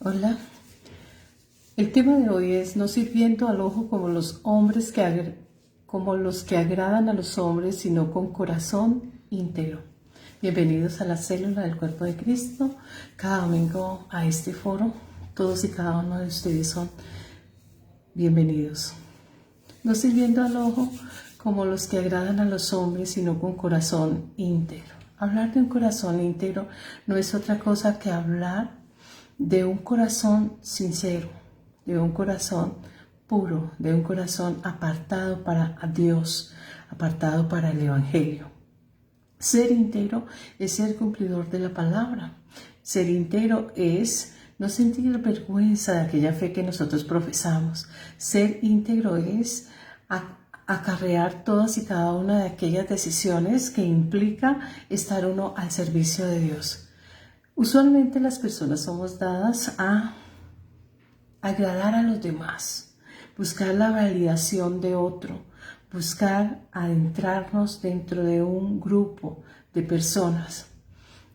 Hola, el tema de hoy es no sirviendo al ojo como los hombres como los que agradan a los hombres, sino con corazón íntegro. Bienvenidos a la célula del cuerpo de Cristo. Cada domingo a este foro, todos y cada uno de ustedes son bienvenidos. No sirviendo al ojo como los que agradan a los hombres, sino con corazón íntegro. Hablar de un corazón íntegro no es otra cosa que hablar de un corazón sincero, de un corazón puro, de un corazón apartado para Dios, apartado para el Evangelio. Ser íntegro es ser cumplidor de la palabra. Ser íntegro es no sentir vergüenza de aquella fe que nosotros profesamos. Ser íntegro es acarrear todas y cada una de aquellas decisiones que implica estar uno al servicio de Dios. Usualmente las personas somos dadas a agradar a los demás, buscar la validación de otro, buscar adentrarnos dentro de un grupo de personas.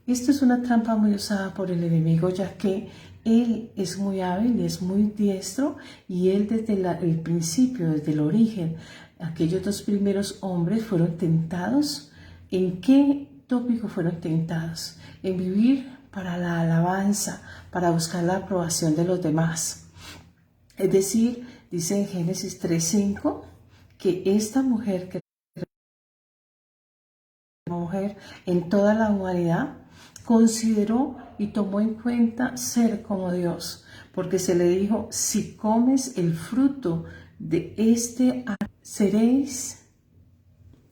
Esto es una trampa muy usada por el enemigo, ya que él es muy hábil y es muy diestro, y él desde el principio, desde el origen, aquellos dos primeros hombres fueron tentados. ¿En qué tópico fueron tentados? En vivir para la alabanza, para buscar la aprobación de los demás. Es decir, dice en Génesis 3:5 que esta mujer, que mujer en toda la humanidad, consideró y tomó en cuenta ser como Dios, porque se le dijo: si comes el fruto de este árbol, seréis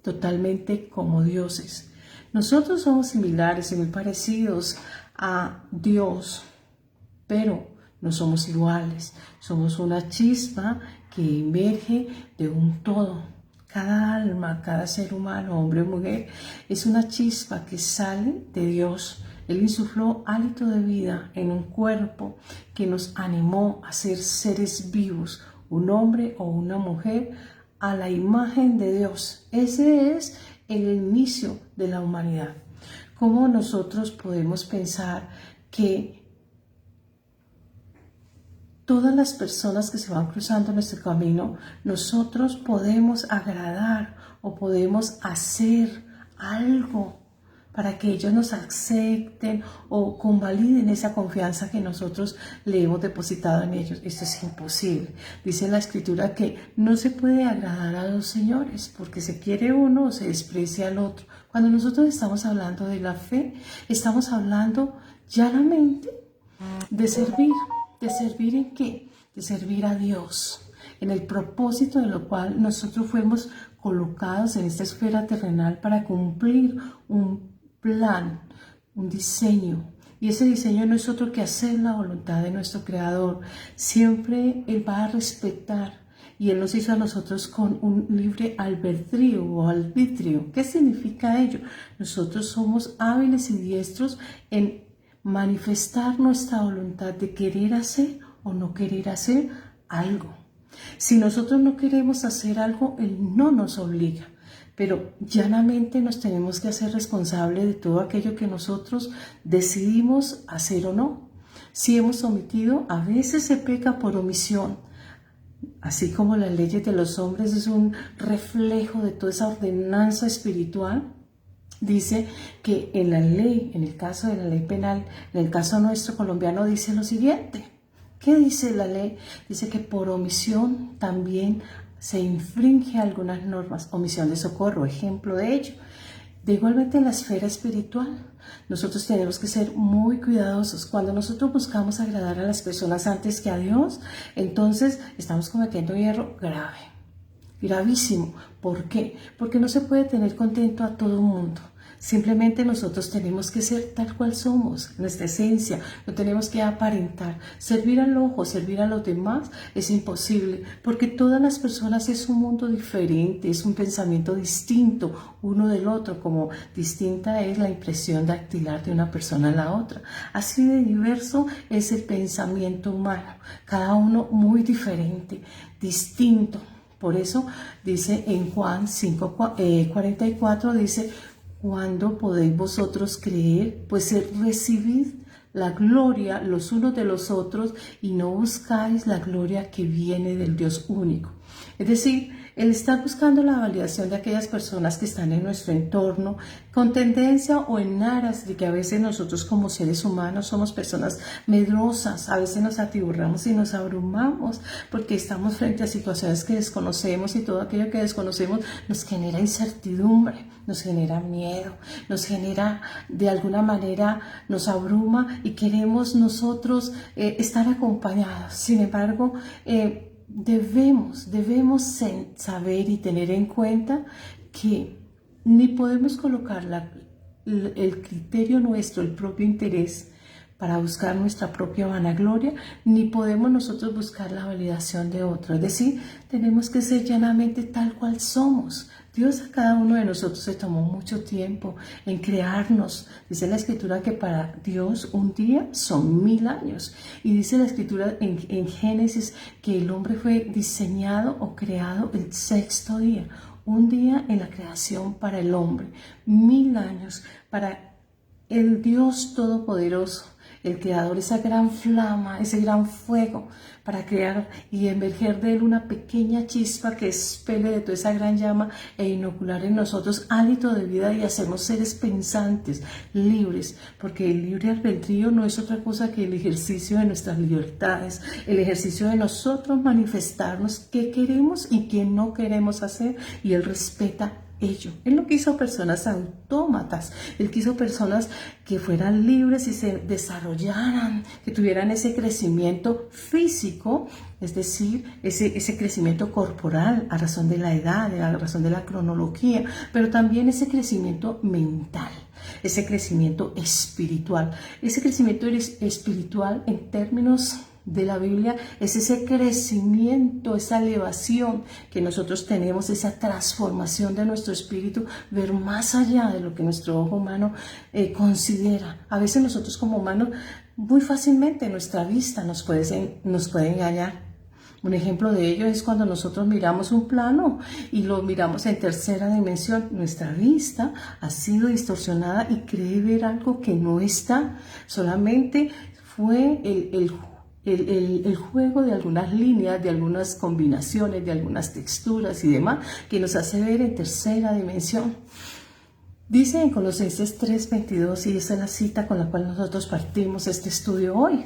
totalmente como dioses. Nosotros somos similares y muy parecidos a Dios, pero no somos iguales. Somos una chispa que emerge de un todo. Cada alma, cada ser humano, hombre o mujer, es una chispa que sale de Dios. Él insufló hálito de vida en un cuerpo que nos animó a ser seres vivos, un hombre o una mujer a la imagen de Dios. Ese es el inicio de la humanidad. ¿Cómo nosotros podemos pensar que todas las personas que se van cruzando nuestro camino, nosotros podemos agradar o podemos hacer algo para que ellos nos acepten o convaliden esa confianza que nosotros le hemos depositado en ellos? Esto es imposible. Dice en la Escritura que no se puede agradar a dos señores, porque se quiere uno o se desprecia al otro. Cuando nosotros estamos hablando de la fe, estamos hablando llanamente de servir. ¿De servir en qué? De servir a Dios, en el propósito de lo cual nosotros fuimos colocados en esta esfera terrenal para cumplir un plan, un diseño. Y ese diseño no es otro que hacer la voluntad de nuestro Creador. Siempre Él va a respetar, y Él nos hizo a nosotros con un libre albedrío o arbitrio. ¿Qué significa ello? Nosotros somos hábiles y diestros en manifestar nuestra voluntad de querer hacer o no querer hacer algo. Si nosotros no queremos hacer algo, Él no nos obliga, pero llanamente nos tenemos que hacer responsables de todo aquello que nosotros decidimos hacer o no. Si hemos omitido, a veces se peca por omisión. Así como las leyes de los hombres es un reflejo de toda esa ordenanza espiritual, dice que en la ley, en el caso de la ley penal, en el caso nuestro colombiano, dice lo siguiente. ¿Qué dice la ley? Dice que por omisión también se infringe algunas normas. Omisión de socorro, ejemplo de ello. De igualmente en la esfera espiritual, nosotros tenemos que ser muy cuidadosos. Cuando nosotros buscamos agradar a las personas antes que a Dios, entonces estamos cometiendo un error grave. Gravísimo. ¿Por qué? Porque no se puede tener contento a todo el mundo. Simplemente nosotros tenemos que ser tal cual somos, nuestra esencia, no tenemos que aparentar. Servir al ojo, servir a los demás es imposible, porque todas las personas es un mundo diferente, es un pensamiento distinto uno del otro, como distinta es la impresión dactilar de una persona a la otra. Así de diverso es el pensamiento humano, cada uno muy diferente, distinto. Por eso dice en Juan 5:44, dice: ¿cuándo podéis vosotros creer? Pues recibid la gloria los unos de los otros y no buscáis la gloria que viene del Dios único. Es decir, el estar buscando la validación de aquellas personas que están en nuestro entorno con tendencia o en aras de que a veces nosotros como seres humanos somos personas medrosas, a veces nos atiborramos y nos abrumamos porque estamos frente a situaciones que desconocemos y todo aquello que desconocemos nos genera incertidumbre, nos genera miedo, nos genera de alguna manera, nos abruma y queremos nosotros estar acompañados. Sin embargo, debemos saber y tener en cuenta que ni podemos colocar el criterio nuestro, el propio interés para buscar nuestra propia vanagloria, ni podemos nosotros buscar la validación de otro. Es decir, tenemos que ser llanamente tal cual somos. Dios a cada uno de nosotros se tomó mucho tiempo en crearnos. Dice la Escritura que para Dios un día son 1000 años. Y dice la Escritura en Génesis que el hombre fue diseñado o creado el 6º día. Un día en la creación para el hombre. 1000 años para el Dios Todopoderoso, el Creador, esa gran flama, ese gran fuego para crear y emerger de él una pequeña chispa que expele de toda esa gran llama e inocular en nosotros hálito de vida y hacernos seres pensantes, libres, porque el libre albedrío no es otra cosa que el ejercicio de nuestras libertades, el ejercicio de nosotros manifestarnos qué queremos y qué no queremos hacer, y él respeta ello. Él no quiso personas autómatas, él quiso personas que fueran libres y se desarrollaran, que tuvieran ese crecimiento físico, es decir, ese crecimiento corporal a razón de la edad, a razón de la cronología, pero también ese crecimiento mental, ese crecimiento espiritual. Ese crecimiento espiritual en términos de la Biblia es ese crecimiento, esa elevación que nosotros tenemos, esa transformación de nuestro espíritu, ver más allá de lo que nuestro ojo humano considera. A veces nosotros como humanos muy fácilmente nuestra vista nos puede engañar. Un ejemplo de ello es cuando nosotros miramos un plano y lo miramos en tercera dimensión. Nuestra vista ha sido distorsionada y cree ver algo que no está. Solamente fue el juego de algunas líneas, de algunas combinaciones, de algunas texturas y demás, que nos hace ver en tercera dimensión. Dice en Colosenses 3:22, y esa es la cita con la cual nosotros partimos este estudio hoy.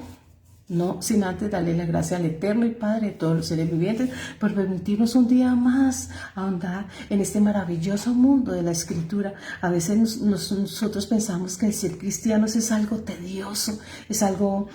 No sin antes darle la gracia al Eterno y Padre de todos los seres vivientes por permitirnos un día más ahondar en este maravilloso mundo de la Escritura. A veces nosotros pensamos que el ser cristianos es algo tedioso, es algo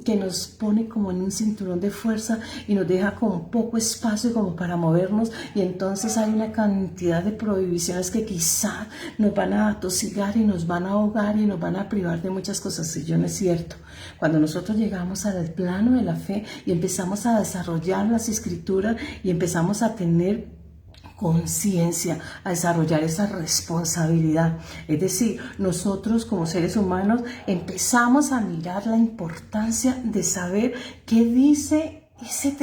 que nos pone como en un cinturón de fuerza y nos deja con poco espacio como para movernos, y entonces hay una cantidad de prohibiciones que quizá nos van a atosigar y nos van a ahogar y nos van a privar de muchas cosas. Y yo no es cierto. Cuando nosotros llegamos al plano de la fe y empezamos a desarrollar las Escrituras y empezamos a tener conciencia, a desarrollar esa responsabilidad, es decir, nosotros como seres humanos empezamos a mirar la importancia de saber qué dice ese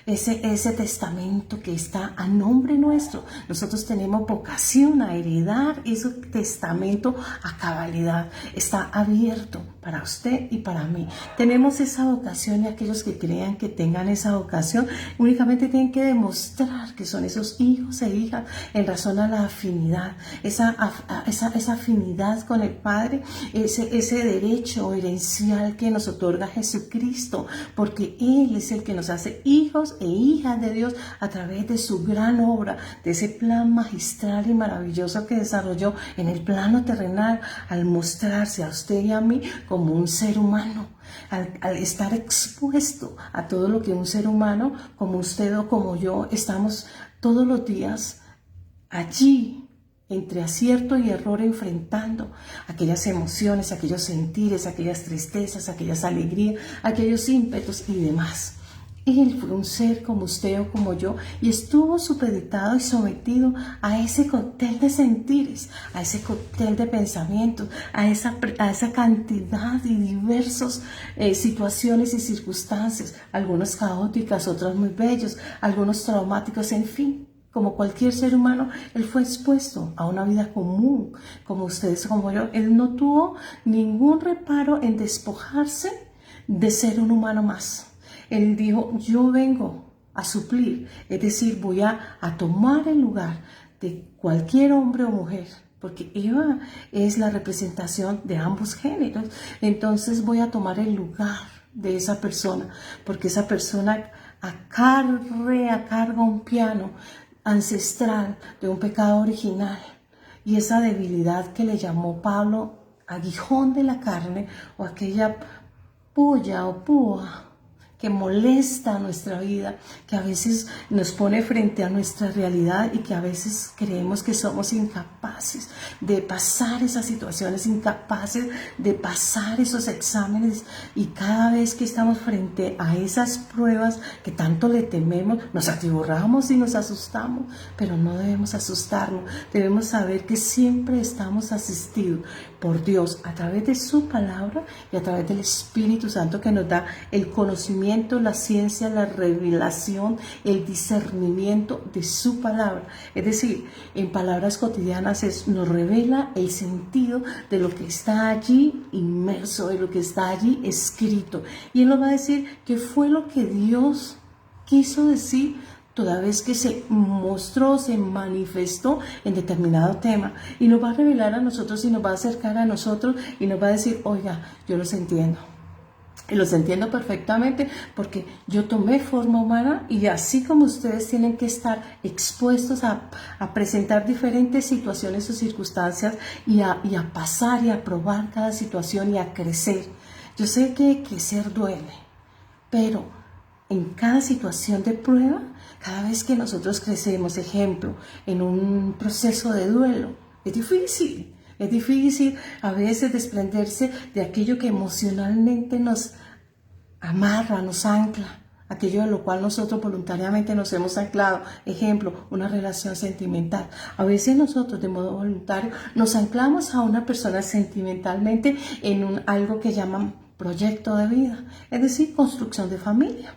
ese testamento que está a nombre nuestro. Nosotros tenemos vocación a heredar ese testamento a cabalidad. Está abierto para usted y para mí. Tenemos esa vocación, y aquellos que crean que tengan esa vocación únicamente tienen que demostrar que son esos hijos e hijas en razón a la afinidad, esa afinidad con el Padre, ese derecho herencial que nos otorga Jesucristo, porque Él es el que nos hace hijos e hijas de Dios a través de su gran obra, de ese plan magistral y maravilloso que desarrolló en el plano terrenal al mostrarse a usted y a mí como un ser humano, al estar expuesto a todo lo que un ser humano como usted o como yo estamos todos los días allí, entre acierto y error, enfrentando aquellas emociones, aquellos sentires, aquellas tristezas, aquellas alegrías, aquellos ímpetus y demás. Él fue un ser como usted o como yo y estuvo supeditado y sometido a ese cóctel de sentires, a ese cóctel de pensamientos, a esa cantidad de diversas situaciones y circunstancias, algunas caóticas, otras muy bellas, algunos traumáticos, en fin. como cualquier ser humano, él fue expuesto a una vida común, como ustedes, como yo. Él no tuvo ningún reparo en despojarse de ser un humano más. Él dijo, yo vengo a suplir, es decir, voy a tomar el lugar de cualquier hombre o mujer, porque Eva es la representación de ambos géneros. Entonces voy a tomar el lugar de esa persona, porque esa persona carga un piano ancestral de un pecado original, y esa debilidad que le llamó Pablo aguijón de la carne, o aquella puya o púa que molesta nuestra vida, que a veces nos pone frente a nuestra realidad y que a veces creemos que somos incapaces de pasar esas situaciones, incapaces de pasar esos exámenes, y cada vez que estamos frente a esas pruebas que tanto le tememos, nos atiborramos y nos asustamos, pero no debemos asustarnos. Debemos saber que siempre estamos asistidos por Dios a través de su palabra y a través del Espíritu Santo, que nos da el conocimiento, la ciencia, la revelación, el discernimiento de su palabra. Es decir, en palabras cotidianas nos revela el sentido de lo que está allí inmerso, de lo que está allí escrito. Y Él nos va a decir qué fue lo que Dios quiso decir toda vez que se mostró, se manifestó en determinado tema, y nos va a revelar a nosotros y nos va a acercar a nosotros y nos va a decir, oiga, yo los entiendo. Y los entiendo perfectamente, porque yo tomé forma humana, y así como ustedes tienen que estar expuestos a presentar diferentes situaciones o circunstancias y a pasar y a probar cada situación y a crecer. Yo sé que crecer duele, pero en cada situación de prueba, cada vez que nosotros crecemos, ejemplo, en un proceso de duelo, es difícil. Es difícil a veces desprenderse de aquello que emocionalmente nos amarra, nos ancla, aquello de lo cual nosotros voluntariamente nos hemos anclado. Ejemplo, una relación sentimental. A veces nosotros de modo voluntario nos anclamos a una persona sentimentalmente en algo que llaman proyecto de vida, es decir, construcción de familia.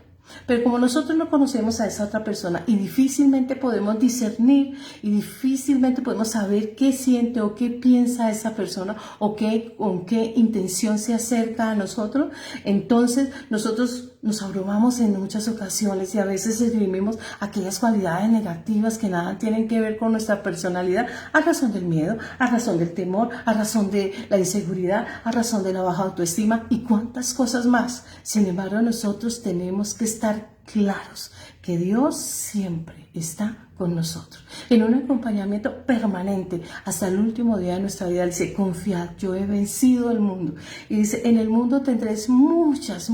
Pero como nosotros no conocemos a esa otra persona y difícilmente podemos discernir y difícilmente podemos saber qué siente o qué piensa esa persona o con qué intención se acerca a nosotros, entonces nosotros nos abrumamos en muchas ocasiones y a veces esgrimimos aquellas cualidades negativas que nada tienen que ver con nuestra personalidad, a razón del miedo, a razón del temor, a razón de la inseguridad, a razón de la baja autoestima y cuántas cosas más. Sin embargo, nosotros tenemos que estar claros que Dios siempre está con nosotros, en un acompañamiento permanente hasta el último día de nuestra vida. Dice, confiad, yo he vencido el mundo. Y dice, en el mundo tendréis muchas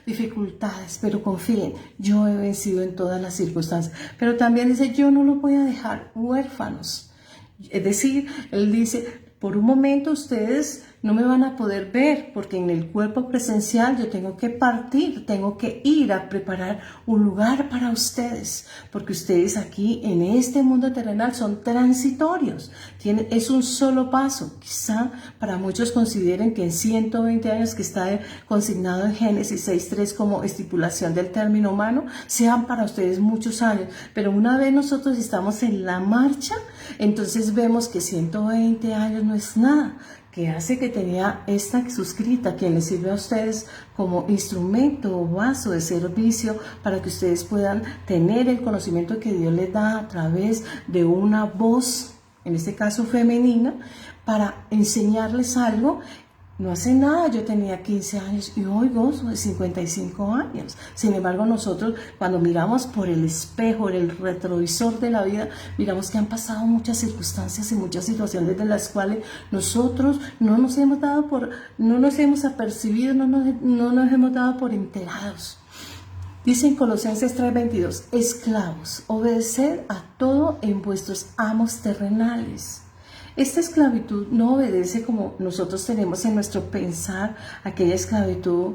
dificultades, pero confíen, yo he vencido en todas las circunstancias. Pero también dice, yo no los voy a dejar huérfanos. Es decir, Él dice, por un momento ustedes no me van a poder ver, porque en el cuerpo presencial yo tengo que partir, tengo que ir a preparar un lugar para ustedes, porque ustedes aquí en este mundo terrenal son transitorios, es un solo paso. Quizá para muchos consideren que en 120 años que está consignado en Génesis 6:3 como estipulación del término humano, sean para ustedes muchos años, pero una vez nosotros estamos en la marcha, entonces vemos que 120 años no es nada, que hace que tenía esta suscrita, que les sirve a ustedes como instrumento o vaso de servicio para que ustedes puedan tener el conocimiento que Dios les da a través de una voz, en este caso femenina, para enseñarles algo. No hace nada, yo tenía 15 años y hoy gozo de 55 años. Sin embargo, nosotros cuando miramos por el espejo, el retrovisor de la vida, miramos que han pasado muchas circunstancias y muchas situaciones de las cuales nosotros no nos hemos apercibido, no nos hemos dado por enterados. Dice en Colosenses 3:22, esclavos, obedeced a todo en vuestros amos terrenales. Esta esclavitud no obedece como nosotros tenemos en nuestro pensar aquella esclavitud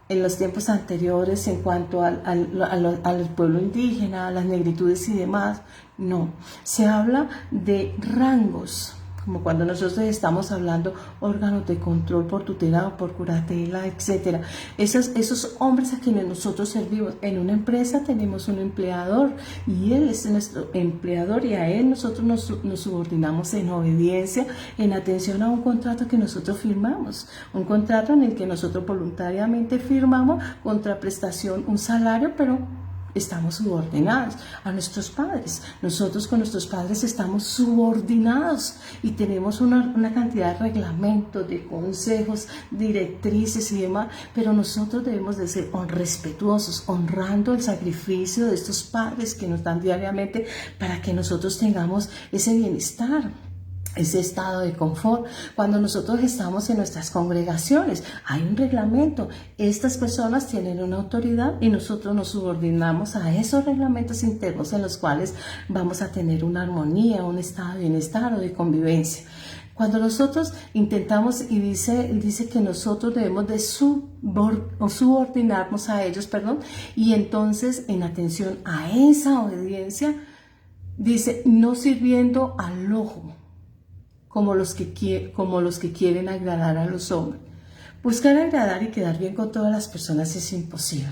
en los tiempos anteriores en cuanto al pueblo indígena, a las negritudes y demás. No, se habla de rangos como cuando nosotros estamos hablando órganos de control por tutela o por curatela, etc. Esos hombres a quienes nosotros servimos. En una empresa tenemos un empleador y él es nuestro empleador y a él nosotros nos subordinamos en obediencia, en atención a un contrato que nosotros firmamos. Un contrato en el que nosotros voluntariamente firmamos contraprestación, un salario, pero estamos subordinados a nuestros padres. Nosotros con nuestros padres estamos subordinados y tenemos una cantidad de reglamentos, de consejos, directrices y demás, pero nosotros debemos de ser respetuosos, honrando el sacrificio de estos padres que nos dan diariamente para que nosotros tengamos ese bienestar, ese estado de confort. Cuando nosotros estamos en nuestras congregaciones, hay un reglamento. Estas personas tienen una autoridad y nosotros nos subordinamos a esos reglamentos internos en los cuales vamos a tener una armonía, un estado de bienestar o de convivencia. Cuando nosotros intentamos, y dice que nosotros debemos de subordinarnos a ellos, y entonces en atención a esa obediencia, dice, no sirviendo al ojo, como los que quieren agradar a los hombres. Buscar agradar y quedar bien con todas las personas es imposible.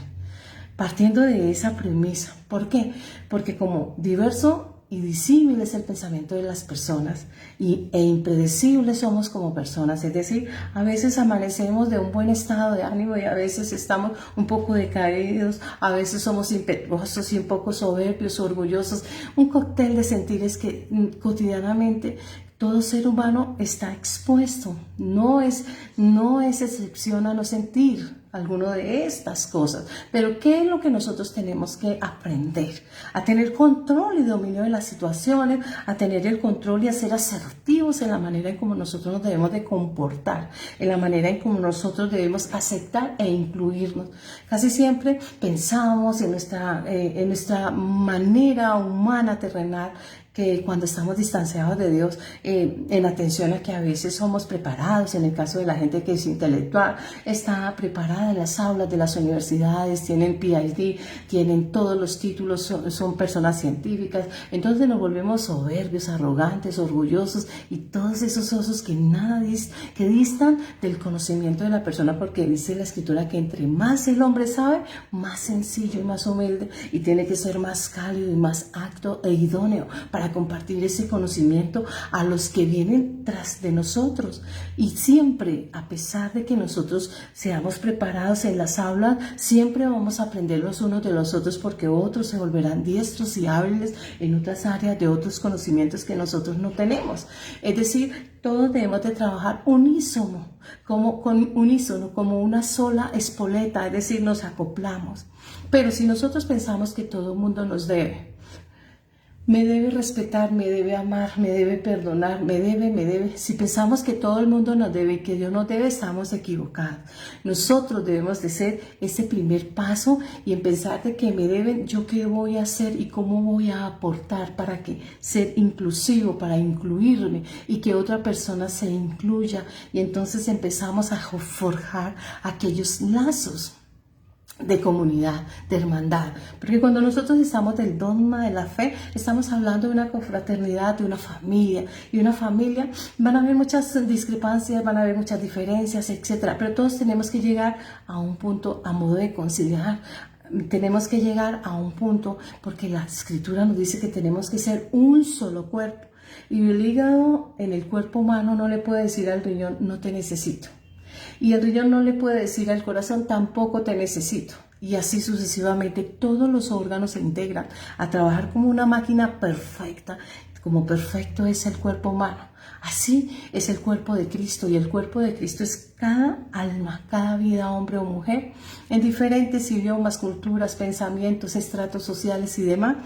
Partiendo de esa premisa. ¿Por qué? Porque como diverso y disímil es el pensamiento de las personas e impredecibles somos como personas, es decir, a veces amanecemos de un buen estado de ánimo y a veces estamos un poco decaídos, a veces somos impetuosos y un poco soberbios, orgullosos, un cóctel de sentires que cotidianamente todo ser humano está expuesto. No es excepción a no sentir alguno de estas cosas. Pero ¿qué es lo que nosotros tenemos que aprender? A tener control y dominio de las situaciones, a tener el control y a ser asertivos en la manera en cómo nosotros nos debemos de comportar, en la manera en cómo nosotros debemos aceptar e incluirnos. Casi siempre pensamos en nuestra manera humana, terrenal, que cuando estamos distanciados de Dios, en atención a que a veces somos preparados, en el caso de la gente que es intelectual, está preparada en las aulas de las universidades, tienen PhD, tienen todos los títulos, son personas científicas, entonces nos volvemos soberbios, arrogantes, orgullosos y todos esos osos que que distan del conocimiento de la persona, porque dice la Escritura que entre más el hombre sabe, más sencillo y más humilde, y tiene que ser más cálido y más apto e idóneo para compartir ese conocimiento a los que vienen tras de nosotros. Y siempre, a pesar de que nosotros seamos preparados en las aulas, siempre vamos a aprender los unos de los otros, porque otros se volverán diestros y hábiles en otras áreas de otros conocimientos que nosotros no tenemos. Es decir, todos debemos de trabajar unísono, como una sola espoleta, es decir, nos acoplamos. Pero si nosotros pensamos que todo el mundo nos me debe respetar, me debe amar, me debe perdonar, me debe. Si pensamos que todo el mundo nos debe y que Dios nos debe, estamos equivocados. Nosotros debemos de ser ese primer paso y en pensar de que me deben, yo qué voy a hacer y cómo voy a aportar para que ser inclusivo, para incluirme y que otra persona se incluya. Y entonces empezamos a forjar aquellos lazos de comunidad, de hermandad, porque cuando nosotros estamos del dogma de la fe, estamos hablando de una confraternidad, de una familia, y una familia van a haber muchas discrepancias, van a haber muchas diferencias, etcétera, pero todos tenemos que llegar a un punto a modo de conciliar. Tenemos que llegar a un punto, porque la Escritura nos dice que tenemos que ser un solo cuerpo, y el hígado en el cuerpo humano no le puede decir al riñón, no te necesito. Y el riñón no le puede decir al corazón, tampoco te necesito. Y así sucesivamente, todos los órganos se integran a trabajar como una máquina perfecta, como perfecto es el cuerpo humano. Así es el cuerpo de Cristo, y el cuerpo de Cristo es cada alma, cada vida, hombre o mujer, en diferentes idiomas, culturas, pensamientos, estratos sociales y demás.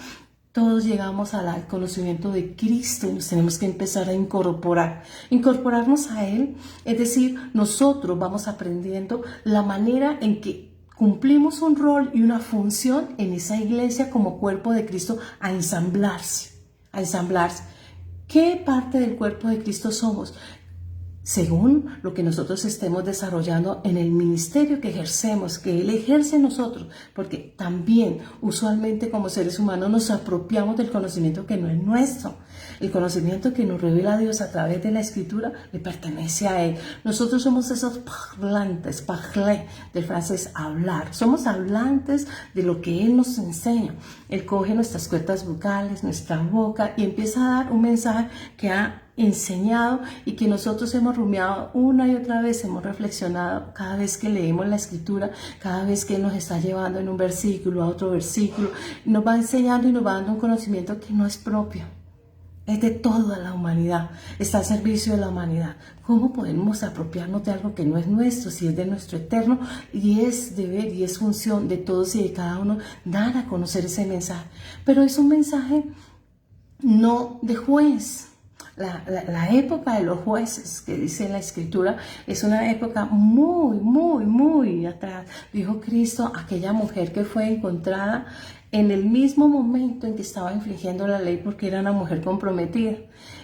Todos llegamos al conocimiento de Cristo y nos tenemos que empezar a incorporarnos a Él. Es decir, nosotros vamos aprendiendo la manera en que cumplimos un rol y una función en esa iglesia como cuerpo de Cristo, a ensamblarse. ¿Qué parte del cuerpo de Cristo somos? según lo que nosotros estemos desarrollando en el ministerio que ejercemos, que Él ejerce en nosotros, porque también usualmente como seres humanos nos apropiamos del conocimiento que no es nuestro. El conocimiento que nos revela Dios a través de la Escritura le pertenece a Él. Nosotros somos esos parlantes, parler, del francés hablar. Somos hablantes de lo que Él nos enseña. Él coge nuestras cuerdas vocales, nuestra boca y empieza a dar un mensaje que ha enseñado y que nosotros hemos rumiado una y otra vez, hemos reflexionado cada vez que leemos la Escritura, cada vez que Él nos está llevando en un versículo a otro versículo, nos va enseñando y nos va dando un conocimiento que no es propio. Es de toda la humanidad, está al servicio de la humanidad. ¿Cómo podemos apropiarnos de algo que no es nuestro, si es de nuestro eterno? Y es deber y es función de todos y de cada uno dar a conocer ese mensaje. Pero es un mensaje no de juez. La época de los jueces que dice la Escritura es una época muy atrás. Dijo Cristo, aquella mujer que fue encontrada en el mismo momento en que estaba infringiendo la ley porque era una mujer comprometida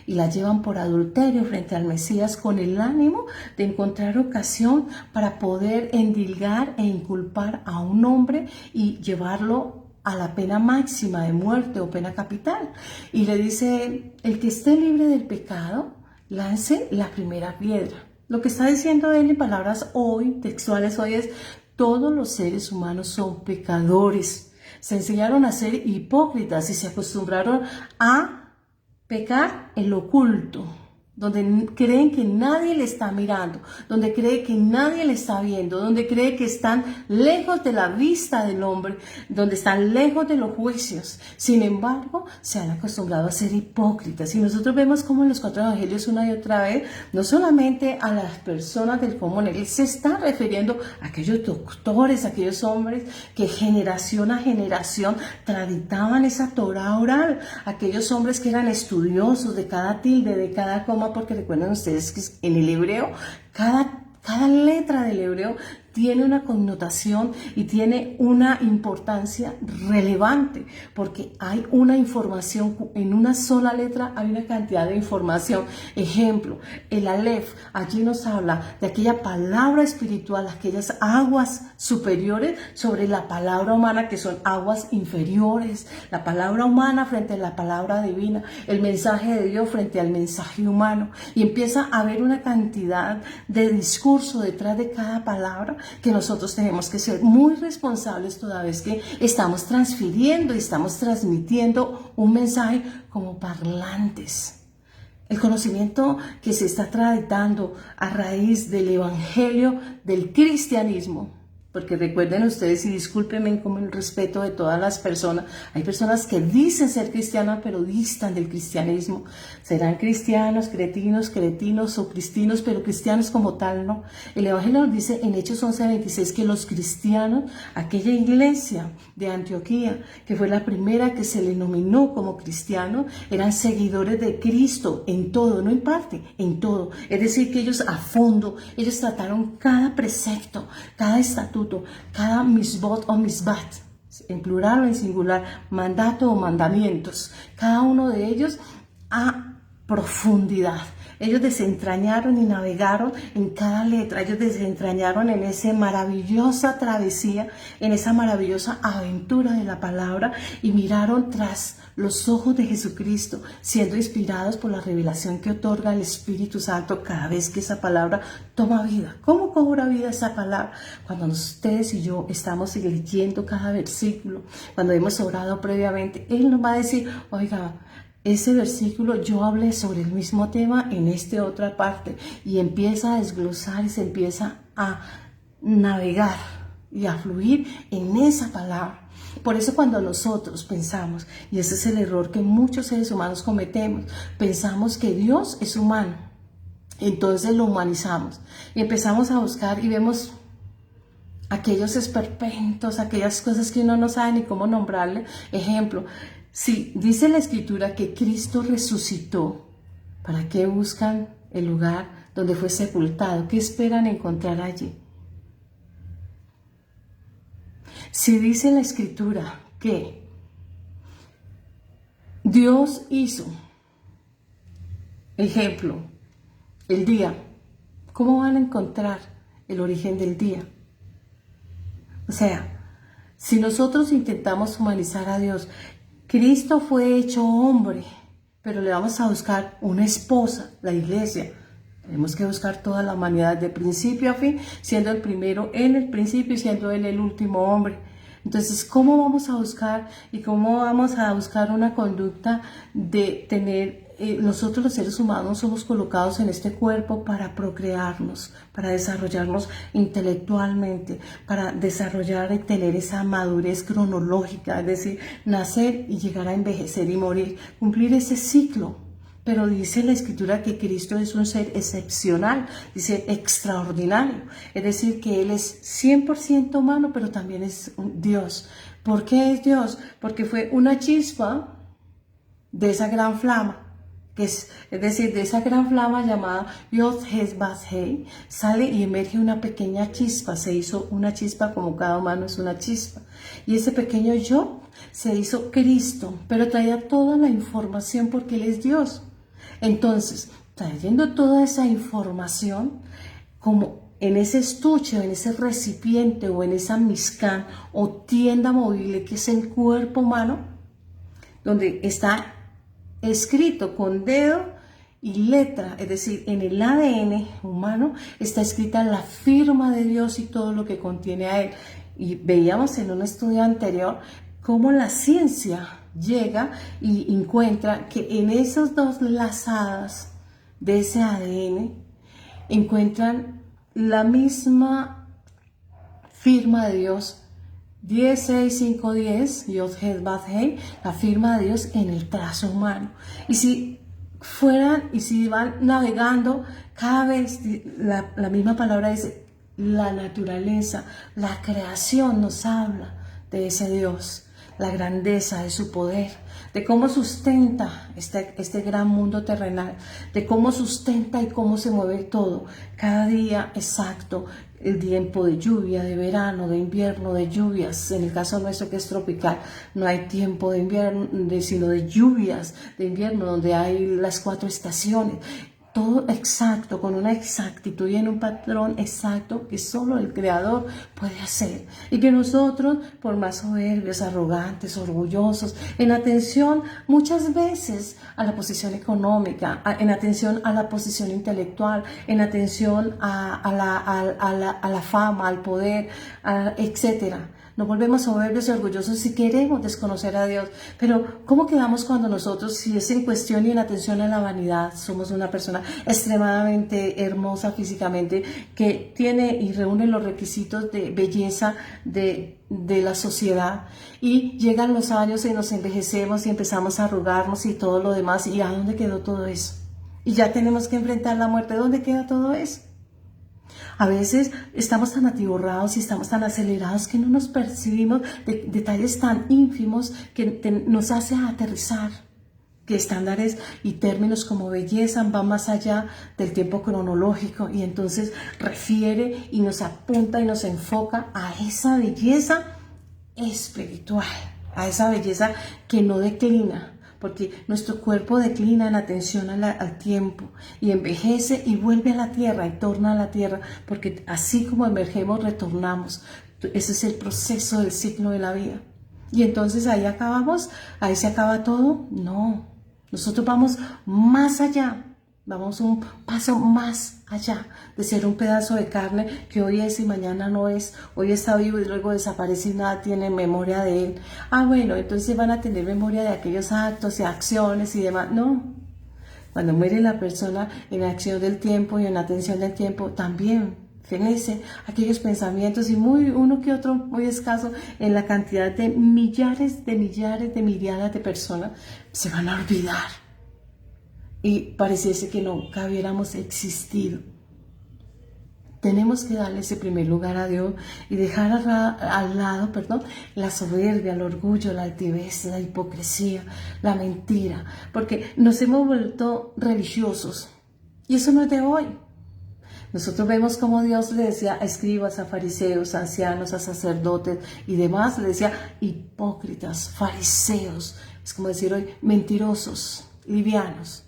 y la llevan por adulterio frente al Mesías con el ánimo de encontrar ocasión para poder endilgar e inculpar a un hombre y llevarlo a la pena máxima de muerte o pena capital. Y le dice, el que esté libre del pecado, lance la primera piedra. Lo que está diciendo él en palabras hoy, textuales hoy, es, todos los seres humanos son pecadores. Se enseñaron a ser hipócritas y se acostumbraron a pecar en lo oculto, donde creen que nadie le está mirando, donde cree que nadie le está viendo, donde cree que están lejos de la vista del hombre, donde están lejos de los juicios. Sin embargo, se han acostumbrado a ser hipócritas. Y nosotros vemos como en los 4 evangelios una y otra vez, no solamente a las personas del común, él se está refiriendo a aquellos doctores, a aquellos hombres que generación a generación traditaban esa Torá oral, aquellos hombres que eran estudiosos de cada tilde, de cada coma, porque recuerden ustedes que en el hebreo cada letra del hebreo tiene una connotación y tiene una importancia relevante, porque hay una información, en una sola letra hay una cantidad de información. Ejemplo, el Aleph, allí nos habla de aquella palabra espiritual, aquellas aguas superiores sobre la palabra humana, que son aguas inferiores, la palabra humana frente a la palabra divina, el mensaje de Dios frente al mensaje humano, y empieza a haber una cantidad de discurso detrás de cada palabra, que nosotros tenemos que ser muy responsables toda vez que estamos transfiriendo y estamos transmitiendo un mensaje como parlantes. El conocimiento que se está tratando a raíz del evangelio del cristianismo, porque recuerden ustedes y discúlpenme como el respeto de todas las personas, hay personas que dicen ser cristianas pero distan del cristianismo. Serán cristianos, cretinos o cristinos, pero cristianos como tal no. El evangelio nos dice en Hechos 11:26 que los cristianos, aquella iglesia de Antioquía, que fue la primera que se le nominó como cristiano, eran seguidores de Cristo en todo, no en parte, en todo. Es decir, que ellos a fondo, ellos trataron cada precepto, cada estatuto, cada misbot o misbat, en plural o en singular, mandato o mandamientos, cada uno de ellos a profundidad. Ellos desentrañaron y navegaron en cada letra, ellos desentrañaron en esa maravillosa travesía, en esa maravillosa aventura de la palabra, y miraron tras los ojos de Jesucristo, siendo inspirados por la revelación que otorga el Espíritu Santo cada vez que esa palabra toma vida. ¿Cómo cobra vida esa palabra? Cuando ustedes y yo estamos leyendo cada versículo, cuando hemos orado previamente, Él nos va a decir, oiga, ese versículo yo hablé sobre el mismo tema en esta otra parte, y empieza a desglosar y se empieza a navegar y a fluir en esa palabra. Por eso cuando nosotros pensamos, y ese es el error que muchos seres humanos cometemos, pensamos que Dios es humano, entonces lo humanizamos y empezamos a buscar y vemos aquellos esperpentos, aquellas cosas que uno no sabe ni cómo nombrarle. Ejemplo, si dice la Escritura que Cristo resucitó, ¿para qué buscan el lugar donde fue sepultado? ¿Qué esperan encontrar allí? Si dice la Escritura que Dios hizo, ejemplo, el día ¿cómo van a encontrar el origen del día? O sea, si nosotros intentamos humanizar a Dios, Cristo fue hecho hombre, pero le vamos a buscar una esposa, la iglesia. Tenemos que buscar toda la humanidad de principio a fin, siendo el primero en el principio y siendo él el último hombre. Entonces, ¿cómo vamos a buscar y cómo vamos a buscar una conducta de tener, nosotros los seres humanos somos colocados en este cuerpo para procrearnos, para desarrollarnos intelectualmente, para desarrollar y tener esa madurez cronológica, es decir, nacer y llegar a envejecer y morir, cumplir ese ciclo? Pero dice la Escritura que Cristo es un ser excepcional, dice extraordinario. Es decir, que Él es 100% humano, pero también es un Dios. ¿Por qué es Dios? Porque fue una chispa de esa gran flama. Es decir, de esa gran flama llamada Yod-Heh-Vav-Heh, sale y emerge una pequeña chispa. Se hizo una chispa como cada humano es una chispa. Y ese pequeño yo se hizo Cristo, pero traía toda la información porque Él es Dios. Entonces, trayendo toda esa información, como en ese estuche, o en ese recipiente, o en esa mishkan, o tienda movible, que es el cuerpo humano, donde está escrito con dedo y letra, es decir, en el ADN humano, está escrita la firma de Dios y todo lo que contiene a Él. Y veíamos en un estudio anterior cómo la ciencia llega y encuentra que en esas dos lazadas de ese ADN encuentran la misma firma de Dios, 10510, Yod-Heh-Vav-Heh, la firma de Dios en el trazo humano. Y si van navegando, cada vez la misma palabra dice, la naturaleza, la creación nos habla de ese Dios, la grandeza de su poder, de cómo sustenta este gran mundo terrenal, de cómo sustenta y cómo se mueve todo, cada día exacto, el tiempo de lluvia, de verano, de invierno, de lluvias. En el caso nuestro que es tropical, no hay tiempo de invierno, sino de lluvias de invierno, donde hay las 4 estaciones. Todo exacto, con una exactitud y en un patrón exacto que solo el Creador puede hacer. Y que nosotros, por más soberbios, arrogantes, orgullosos, en atención muchas veces a la posición económica, en atención a la posición intelectual, en atención a la fama, al poder, etcétera. Nos volvemos soberbios y orgullosos si queremos desconocer a Dios. Pero ¿cómo quedamos cuando nosotros, si es en cuestión y en atención a la vanidad, somos una persona extremadamente hermosa físicamente, que tiene y reúne los requisitos de belleza de la sociedad, y llegan los años y nos envejecemos y empezamos a arrugarnos y todo lo demás? ¿Y a dónde quedó todo eso? Y ya tenemos que enfrentar la muerte. ¿Dónde queda todo eso? A veces estamos tan atiborrados y estamos tan acelerados que no nos percibimos de detalles tan ínfimos que nos hace aterrizar, que estándares y términos como belleza van más allá del tiempo cronológico, y entonces refiere y nos apunta y nos enfoca a esa belleza espiritual, a esa belleza que no declina, porque nuestro cuerpo declina en atención al tiempo y envejece y vuelve a la tierra y torna a la tierra, porque así como emergemos, retornamos. Ese es el proceso del ciclo de la vida. Y entonces ahí acabamos, ahí se acaba todo. No, nosotros vamos más allá. Vamos un paso más allá de ser un pedazo de carne que hoy es y mañana no es. Hoy está vivo y luego desaparece y nada tiene memoria de él. Bueno, entonces van a tener memoria de aquellos actos y acciones y demás. No. Cuando muere la persona en acción del tiempo y en atención del tiempo, también fenece aquellos pensamientos, y uno que otro muy escaso en la cantidad de millares, de miriadas de personas, se van a olvidar. Y pareciese que nunca hubiéramos existido. Tenemos que darle ese primer lugar a Dios y dejar al lado, la soberbia, el orgullo, la altivez, la hipocresía, la mentira, porque nos hemos vuelto religiosos y eso no es de hoy. Nosotros vemos como Dios le decía a escribas, a fariseos, a ancianos, a sacerdotes y demás, le decía hipócritas, fariseos, es como decir hoy mentirosos, livianos.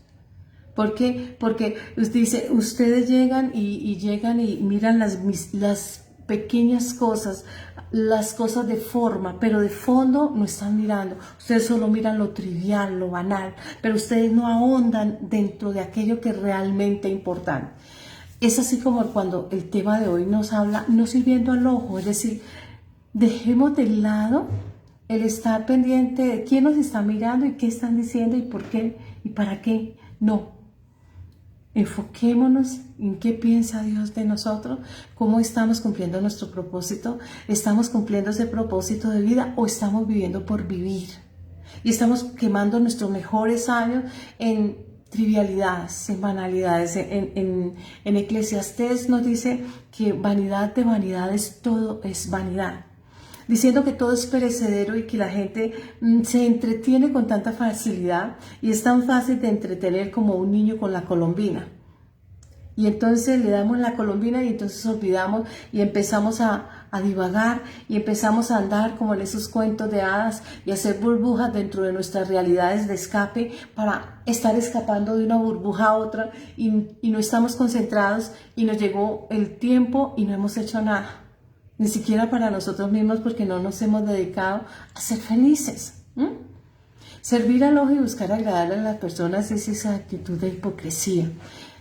¿Por qué? Porque dice, ustedes llegan y llegan y miran las pequeñas cosas, las cosas de forma, pero de fondo no están mirando. Ustedes solo miran lo trivial, lo banal, pero ustedes no ahondan dentro de aquello que es realmente importante. Es así como cuando el tema de hoy nos habla, no sirviendo al ojo, es decir, dejemos de lado el estar pendiente de quién nos está mirando y qué están diciendo y por qué y para qué. No. Enfoquémonos en qué piensa Dios de nosotros, cómo estamos cumpliendo nuestro propósito, estamos cumpliendo ese propósito de vida o estamos viviendo por vivir. Y estamos quemando nuestros mejores años en trivialidades, en banalidades. En Eclesiastés nos dice que vanidad de vanidades, todo es vanidad. Diciendo que todo es perecedero y que la gente se entretiene con tanta facilidad y es tan fácil de entretener como un niño con la colombina. Y entonces le damos la colombina y entonces olvidamos y empezamos a divagar y empezamos a andar como en esos cuentos de hadas y hacer burbujas dentro de nuestras realidades de escape para estar escapando de una burbuja a otra y no estamos concentrados y nos llegó el tiempo y no hemos hecho nada. Ni siquiera para nosotros mismos porque no nos hemos dedicado a ser felices. Servir al ojo y buscar agradarle a las personas es esa actitud de hipocresía.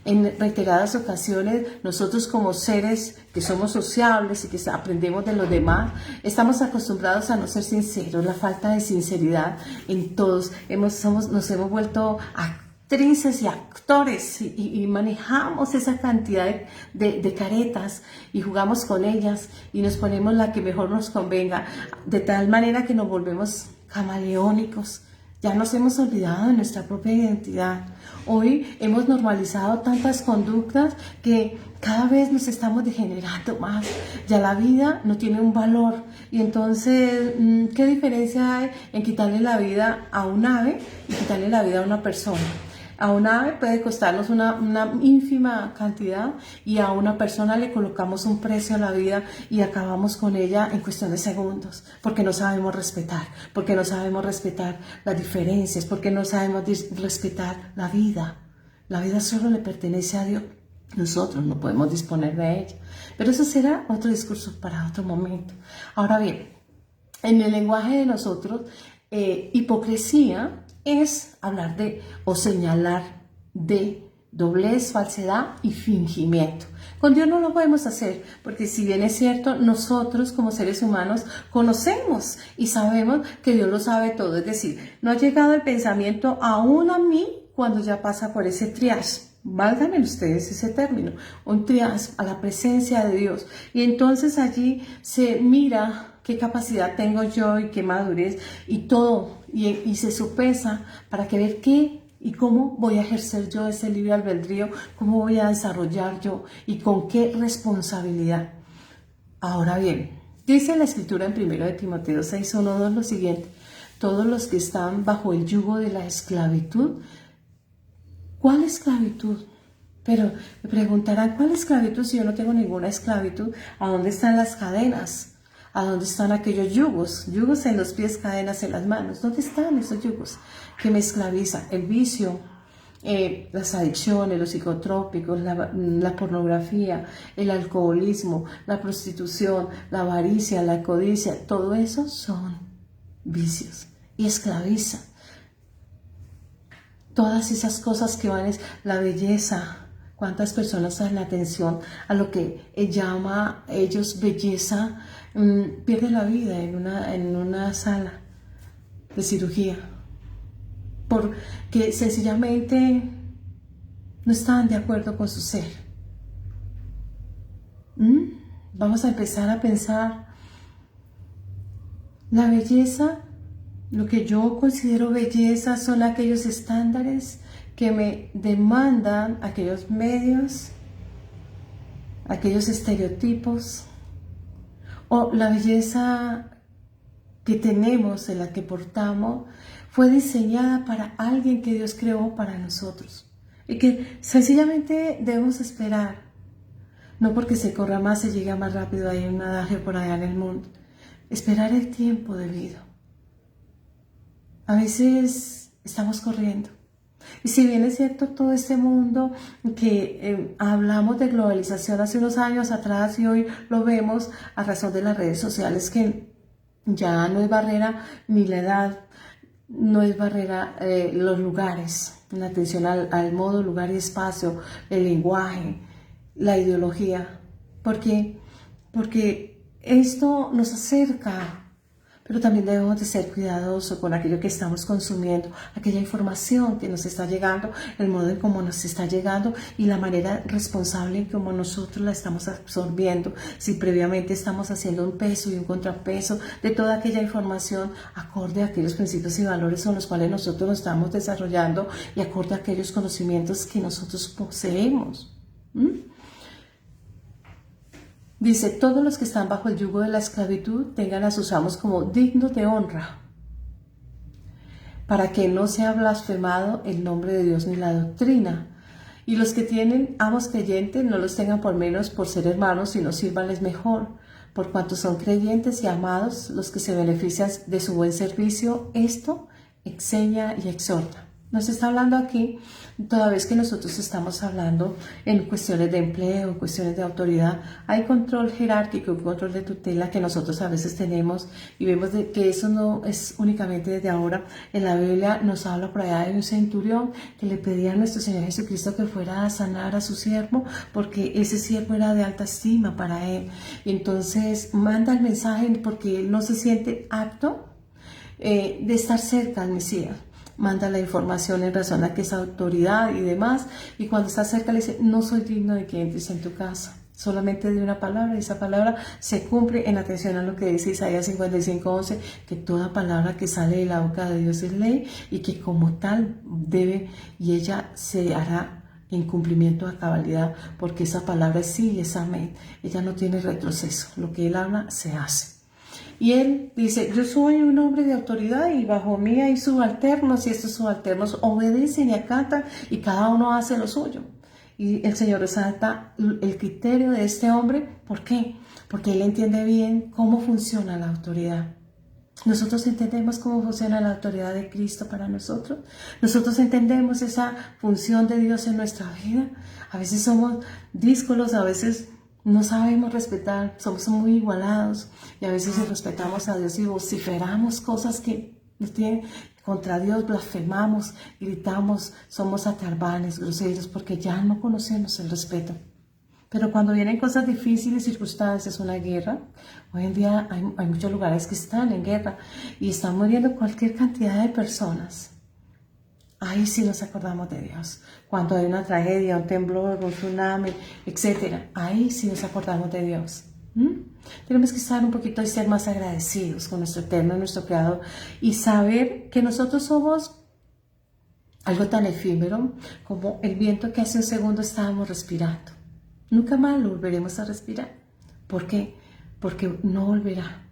En reiteradas ocasiones, nosotros como seres que somos sociables y que aprendemos de los demás, estamos acostumbrados a no ser sinceros, la falta de sinceridad en todos. Nos hemos vuelto actrices y actores y manejamos esa cantidad de caretas y jugamos con ellas y nos ponemos la que mejor nos convenga, de tal manera que nos volvemos camaleónicos. Ya nos hemos olvidado de nuestra propia identidad. Hoy hemos normalizado tantas conductas que cada vez nos estamos degenerando más. Ya la vida no tiene un valor. Y entonces, ¿qué diferencia hay en quitarle la vida a un ave y quitarle la vida a una persona? A un ave puede costarnos una ínfima cantidad y a una persona le colocamos un precio a la vida y acabamos con ella en cuestión de segundos, porque no sabemos respetar, porque no sabemos respetar las diferencias, porque no sabemos respetar la vida. La vida solo le pertenece a Dios. Nosotros no podemos disponer de ella. Pero eso será otro discurso para otro momento. Ahora bien, en el lenguaje de nosotros, hipocresía es hablar de o señalar de doblez, falsedad y fingimiento. Con Dios no lo podemos hacer, porque si bien es cierto, nosotros como seres humanos conocemos y sabemos que Dios lo sabe todo. Es decir, no ha llegado el pensamiento aún a mí cuando ya pasa por ese triage. Válganme ustedes ese término, un triage a la presencia de Dios. Y entonces allí se mira qué capacidad tengo yo y qué madurez y todo, y se sopesa para que ver qué y cómo voy a ejercer yo ese libre albedrío, cómo voy a desarrollar yo y con qué responsabilidad. Ahora bien, dice la escritura en 1 de Timoteo 6:1-2 lo siguiente: todos los que están bajo el yugo de la esclavitud. ¿Cuál esclavitud? Pero me preguntarán, ¿cuál esclavitud si yo no tengo ninguna esclavitud? ¿A dónde están las cadenas? ¿A dónde están aquellos yugos? Yugos en los pies, cadenas en las manos. ¿Dónde están esos yugos que me esclavizan? El vicio, las adicciones, los psicotrópicos, la pornografía, el alcoholismo, la prostitución, la avaricia, la codicia, todo eso son vicios y esclavizan. Todas esas cosas que van es la belleza. ¿Cuántas personas dan la atención a lo que llama ellos belleza? Pierden la vida en una sala de cirugía porque sencillamente no están de acuerdo con su ser. Vamos a empezar a pensar la belleza. Lo que yo considero belleza son aquellos estándares que me demandan aquellos medios, aquellos estereotipos, o la belleza que tenemos, en la que portamos, fue diseñada para alguien que Dios creó para nosotros y que sencillamente debemos esperar, no porque se corra más, se llega más rápido, hay un adagio por allá en el mundo, esperar el tiempo debido. A veces estamos corriendo Y si bien es cierto todo este mundo que hablamos de globalización hace unos años atrás y hoy lo vemos a razón de las redes sociales, que ya no es barrera ni la edad, no es barrera los lugares, la atención al modo, lugar y espacio, el lenguaje, la ideología. ¿Por qué? Porque esto nos acerca, pero también debemos de ser cuidadosos con aquello que estamos consumiendo, aquella información que nos está llegando, el modo en cómo nos está llegando y la manera responsable en cómo nosotros la estamos absorbiendo. Si previamente estamos haciendo un peso y un contrapeso de toda aquella información acorde a aquellos principios y valores con los cuales nosotros nos estamos desarrollando y acorde a aquellos conocimientos que nosotros poseemos. Dice, todos los que están bajo el yugo de la esclavitud tengan a sus amos como dignos de honra, para que no sea blasfemado el nombre de Dios ni la doctrina. Y los que tienen amos creyentes no los tengan por menos por ser hermanos, sino sírvanles mejor, por cuanto son creyentes y amados los que se benefician de su buen servicio. Esto enseña y exhorta. Nos está hablando aquí, toda vez que nosotros estamos hablando en cuestiones de empleo, en cuestiones de autoridad, hay control jerárquico, un control de tutela que nosotros a veces tenemos y vemos que eso no es únicamente desde ahora. En la Biblia nos habla por allá de un centurión que le pedía a nuestro Señor Jesucristo que fuera a sanar a su siervo porque ese siervo era de alta estima para él. Y entonces manda el mensaje porque él no se siente apto de estar cerca al Mesías. Manda la información en razón a que es autoridad y demás, y cuando está cerca le dice, no soy digno de que entres en tu casa, solamente de una palabra, y esa palabra se cumple en atención a lo que dice Isaías 55:11, que toda palabra que sale de la boca de Dios es ley, y que como tal debe, y ella se hará en cumplimiento a cabalidad, porque esa palabra es sí y es amén, ella no tiene retroceso, lo que él habla se hace. Y él dice, yo soy un hombre de autoridad y bajo mí hay subalternos y estos subalternos obedecen y acatan y cada uno hace lo suyo. Y el Señor resalta el criterio de este hombre. ¿Por qué? Porque él entiende bien cómo funciona la autoridad. Nosotros entendemos cómo funciona la autoridad de Cristo para nosotros. Nosotros entendemos esa función de Dios en nuestra vida. A veces somos díscolos, a veces no sabemos respetar, somos muy igualados y a veces respetamos a Dios y vociferamos cosas que nos tienen contra Dios, blasfemamos, gritamos, somos atarbanes, groseros, porque ya no conocemos el respeto. Pero cuando vienen cosas difíciles, circunstancias, una guerra, hoy en día hay muchos lugares que están en guerra y están muriendo cualquier cantidad de personas. Ahí sí nos acordamos de Dios. Cuando hay una tragedia, un temblor, un tsunami, etc. Ahí sí nos acordamos de Dios. Tenemos que estar un poquito y ser más agradecidos con nuestro Eterno, nuestro Creador, y saber que nosotros somos algo tan efímero como el viento que hace un segundo estábamos respirando. Nunca más lo volveremos a respirar. ¿Por qué? Porque no volverá.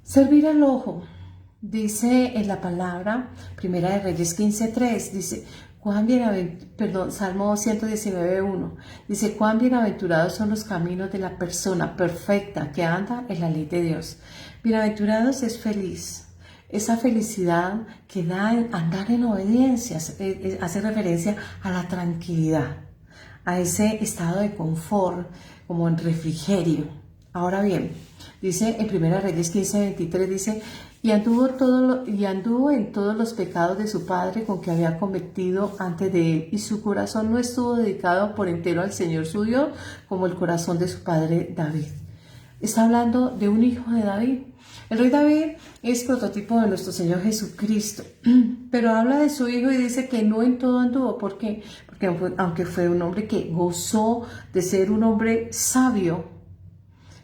Servir al ojo. Dice en la palabra, Primera de Reyes 15:3, dice, Salmo 119:1, dice, cuán bienaventurados son los caminos de la persona perfecta que anda en la ley de Dios. Bienaventurados es feliz. Esa felicidad que da en andar en obediencia hace referencia a la tranquilidad, a ese estado de confort, como en refrigerio. Ahora bien, dice en Primera Reyes 15:23, dice, y anduvo en todos los pecados de su padre con que había cometido antes de él, y su corazón no estuvo dedicado por entero al Señor su Dios, como el corazón de su padre David. Está hablando de un hijo de David. El rey David es prototipo de nuestro Señor Jesucristo, pero habla de su hijo y dice que no en todo anduvo. ¿Por qué? Porque aunque fue un hombre que gozó de ser un hombre sabio,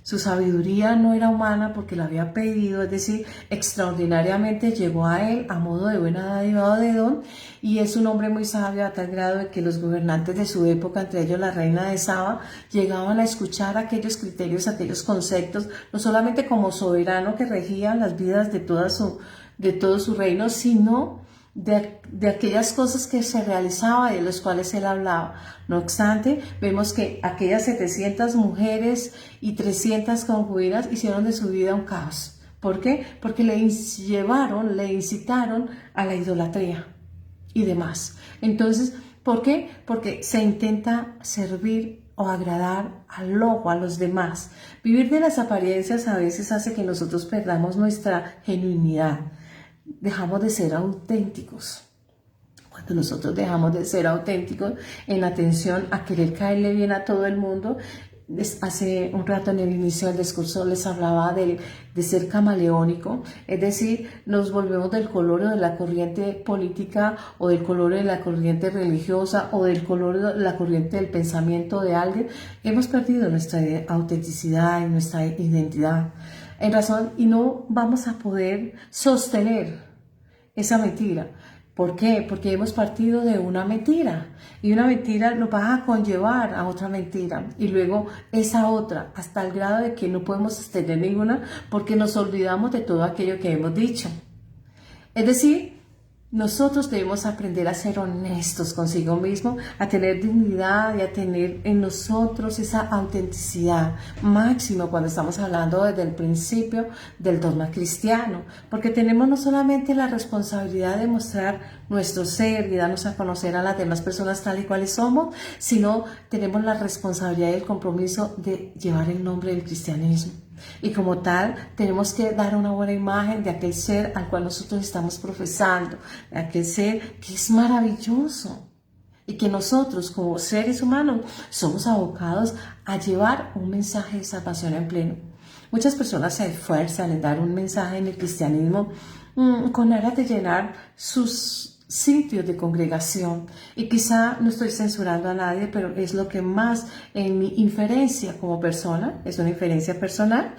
su sabiduría no era humana porque la había pedido, es decir, extraordinariamente llegó a él a modo de buena dádiva o de don, y es un hombre muy sabio a tal grado de que los gobernantes de su época, entre ellos la reina de Saba, llegaban a escuchar aquellos criterios, aquellos conceptos, no solamente como soberano que regía las vidas de todo su reino, sino de aquellas cosas que se realizaban y de las cuales él hablaba. No obstante, vemos que aquellas 700 mujeres y 300 concubinas hicieron de su vida un caos. ¿Por qué? Porque le incitaron a la idolatría y demás. Entonces, ¿por qué? Porque se intenta servir o agradar al ojo, a los demás. Vivir de las apariencias a veces hace que nosotros perdamos nuestra genuinidad. Dejamos de ser auténticos. Cuando nosotros dejamos de ser auténticos en atención a querer caerle bien a todo el mundo, hace un rato en el inicio del discurso les hablaba de ser camaleónico, es decir, nos volvemos del color de la corriente política o del color de la corriente religiosa o del color de la corriente del pensamiento de alguien. Hemos perdido nuestra autenticidad y nuestra identidad en razón y no vamos a poder sostener esa mentira. ¿Por qué? Porque hemos partido de una mentira y una mentira nos va a conllevar a otra mentira y luego esa otra hasta el grado de que no podemos sostener ninguna porque nos olvidamos de todo aquello que hemos dicho. Es decir, nosotros debemos aprender a ser honestos consigo mismo, a tener dignidad y a tener en nosotros esa autenticidad máxima cuando estamos hablando desde el principio del dogma cristiano, porque tenemos no solamente la responsabilidad de mostrar nuestro ser y darnos a conocer a las demás personas tal y cuales somos, sino tenemos la responsabilidad y el compromiso de llevar el nombre del cristianismo. Y como tal, tenemos que dar una buena imagen de aquel ser al cual nosotros estamos profesando, de aquel ser que es maravilloso y que nosotros como seres humanos somos abocados a llevar un mensaje de salvación en pleno. Muchas personas se esfuerzan en dar un mensaje en el cristianismo con aras de llenar sus sitios de congregación y quizá no estoy censurando a nadie, pero es lo que más en mi inferencia como persona, es una inferencia personal,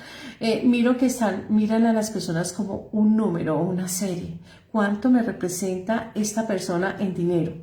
miro que miran a las personas como un número o una serie. ¿Cuánto me representa esta persona en dinero?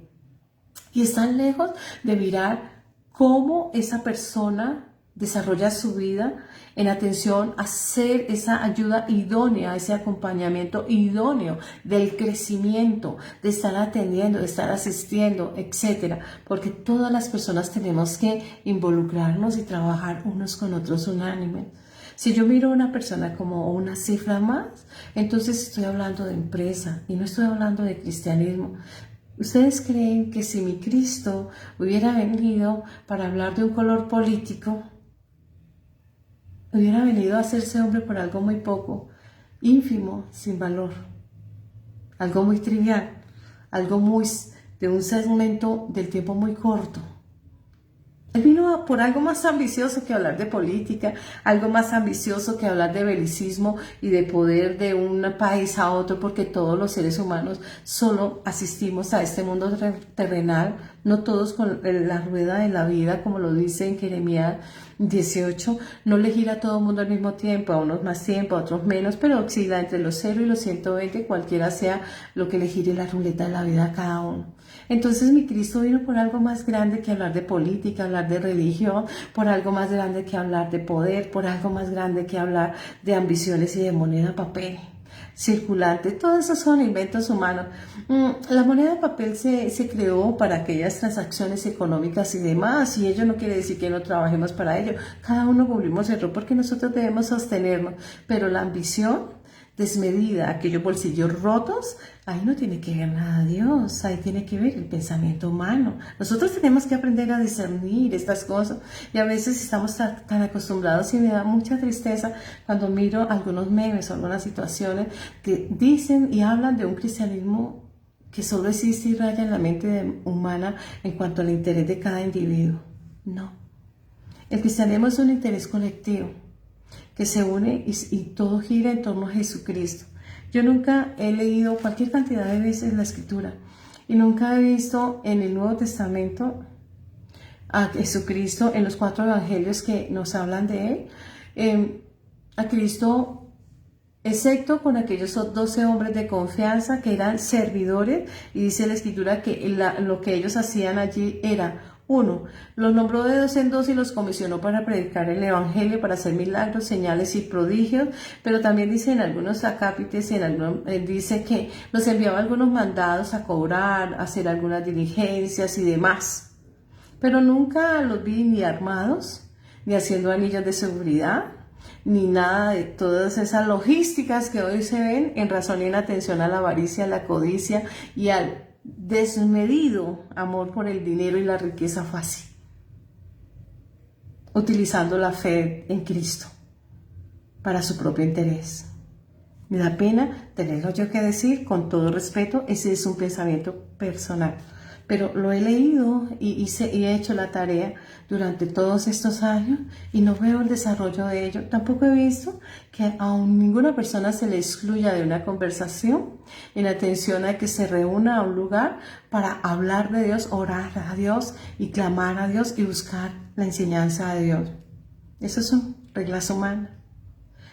Y están lejos de mirar cómo esa persona desarrolla su vida en atención a ser esa ayuda idónea, ese acompañamiento idóneo del crecimiento, de estar atendiendo, de estar asistiendo, etcétera, porque todas las personas tenemos que involucrarnos y trabajar unos con otros unánime. Si yo miro a una persona como una cifra más, entonces estoy hablando de empresa y no estoy hablando de cristianismo. ¿Ustedes creen que si mi Cristo hubiera venido para hablar de un color político, hubiera venido a hacerse hombre por algo muy poco, ínfimo, sin valor, algo muy trivial, algo muy de un segmento del tiempo muy corto? Él vino por algo más ambicioso que hablar de política, algo más ambicioso que hablar de belicismo y de poder de un país a otro, porque todos los seres humanos solo asistimos a este mundo terrenal, no todos con la rueda de la vida, como lo dice en Jeremías 18, no le gira a todo el mundo al mismo tiempo, a unos más tiempo, a otros menos, pero oscila entre los 0 y los 120, cualquiera sea lo que le gire la ruleta de la vida a cada uno. Entonces mi Cristo vino por algo más grande que hablar de política, hablar de religión, por algo más grande que hablar de poder, por algo más grande que hablar de ambiciones y de moneda, papel circulante. Todos esos son inventos humanos. La moneda de papel se creó para aquellas transacciones económicas y demás, y ello no quiere decir que no trabajemos para ello. Cada uno cumplimos el rol porque nosotros debemos sostenernos, pero la ambición desmedida, aquellos bolsillos rotos, ahí no tiene que ver nada Dios, ahí tiene que ver el pensamiento humano. Nosotros tenemos que aprender a discernir estas cosas y a veces estamos tan acostumbrados y me da mucha tristeza cuando miro algunos memes o algunas situaciones que dicen y hablan de un cristianismo que solo existe y raya en la mente humana en cuanto al interés de cada individuo. No, el cristianismo es un interés colectivo que se une y todo gira en torno a Jesucristo. Yo nunca he leído cualquier cantidad de veces la Escritura y nunca he visto en el Nuevo Testamento a Jesucristo en los 4 evangelios que nos hablan de Él, a Cristo, excepto con aquellos 12 hombres de confianza que eran servidores, y dice la Escritura que lo que ellos hacían allí era: 1. Los nombró de 2 en 2 y los comisionó para predicar el evangelio, para hacer milagros, señales y prodigios, pero también dice en algunos acápites, dice que los enviaba algunos mandados a cobrar, a hacer algunas diligencias y demás. Pero nunca los vi ni armados, ni haciendo anillos de seguridad, ni nada de todas esas logísticas que hoy se ven en razón y en atención a la avaricia, a la codicia y al desmedido amor por el dinero y la riqueza fácil, utilizando la fe en Cristo para su propio interés. Me da pena tenerlo yo que decir, con todo respeto, ese es un pensamiento personal. Pero lo he leído y he hecho la tarea durante todos estos años y no veo el desarrollo de ello. Tampoco he visto que a ninguna persona se le excluya de una conversación en atención a que se reúna a un lugar para hablar de Dios, orar a Dios y clamar a Dios y buscar la enseñanza de Dios. Esas son reglas humanas.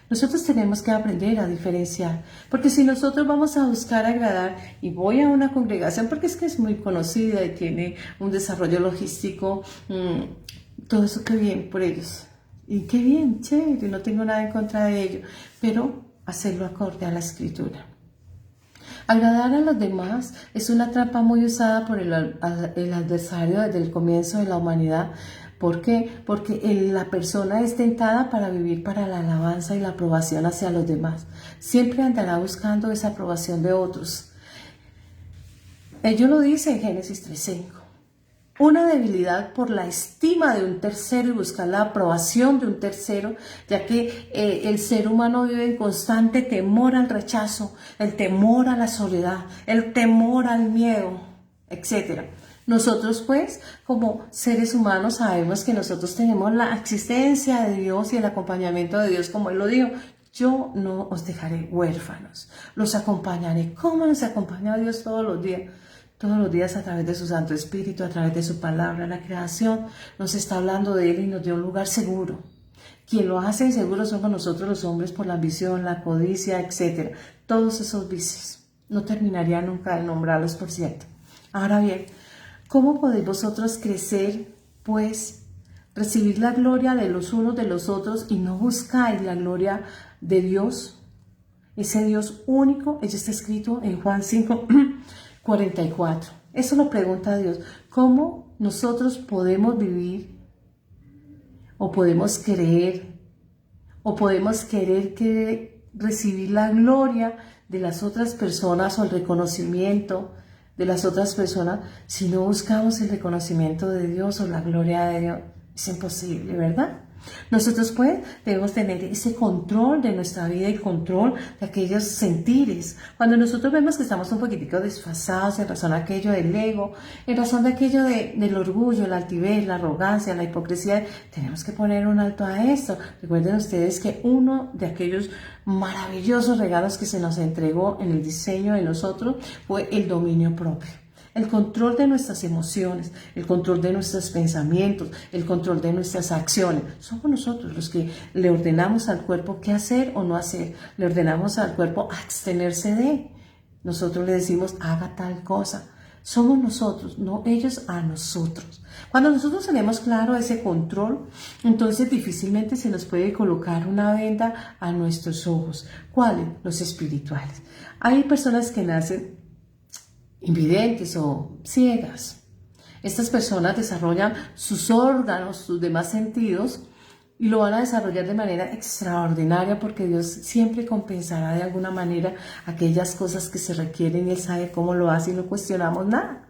Nosotros tenemos que aprender a diferenciar, porque si nosotros vamos a buscar agradar y voy a una congregación, porque es que es muy conocida y tiene un desarrollo logístico, todo eso qué bien por ellos. Y qué bien, chévere, no tengo nada en contra de ello, pero hacerlo acorde a la Escritura. Agradar a los demás es una trampa muy usada por el adversario desde el comienzo de la humanidad. ¿Por qué? Porque la persona es tentada para vivir para la alabanza y la aprobación hacia los demás. Siempre andará buscando esa aprobación de otros. Ello lo dice en Génesis 3:5. Una debilidad por la estima de un tercero y buscar la aprobación de un tercero, ya que el ser humano vive en constante temor al rechazo, el temor a la soledad, el temor al miedo, etc. Nosotros pues, como seres humanos, sabemos que nosotros tenemos la existencia de Dios y el acompañamiento de Dios, como Él lo dijo. Yo no os dejaré huérfanos, los acompañaré. ¿Cómo nos acompaña Dios todos los días? Todos los días a través de su Santo Espíritu, a través de su palabra. La creación nos está hablando de Él y nos dio un lugar seguro. Quien lo hace inseguro somos nosotros los hombres por la ambición, la codicia, etc. Todos esos vicios. No terminaría nunca de nombrarlos, por cierto. Ahora bien, ¿cómo podéis vosotros crecer, pues, recibir la gloria de los unos de los otros y no buscáis la gloria de Dios? Ese Dios único, eso está escrito en Juan 5:44. Eso lo pregunta Dios. ¿Cómo nosotros podemos vivir o podemos creer o podemos querer recibir la gloria de las otras personas o el reconocimiento de las otras personas si no buscamos el reconocimiento de Dios o la gloria de Dios? Es imposible, ¿verdad? Nosotros pues debemos tener ese control de nuestra vida y control de aquellos sentires. Cuando nosotros vemos que estamos un poquitico desfasados en razón de aquello del ego, en razón de aquello del orgullo, la altivez, la arrogancia, la hipocresía, tenemos que poner un alto a esto. Recuerden ustedes que uno de aquellos maravillosos regalos que se nos entregó en el diseño de nosotros fue el dominio propio. El control de nuestras emociones, el control de nuestros pensamientos, el control de nuestras acciones. Somos nosotros los que le ordenamos al cuerpo qué hacer o no hacer. Le ordenamos al cuerpo abstenerse de. Nosotros le decimos, haga tal cosa. Somos nosotros, no ellos a nosotros. Cuando nosotros tenemos claro ese control, entonces difícilmente se nos puede colocar una venda a nuestros ojos. ¿Cuáles? Los espirituales. Hay personas que nacen invidentes o ciegas. Estas personas desarrollan sus órganos, sus demás sentidos, y lo van a desarrollar de manera extraordinaria porque Dios siempre compensará de alguna manera aquellas cosas que se requieren y Él sabe cómo lo hace y no cuestionamos nada.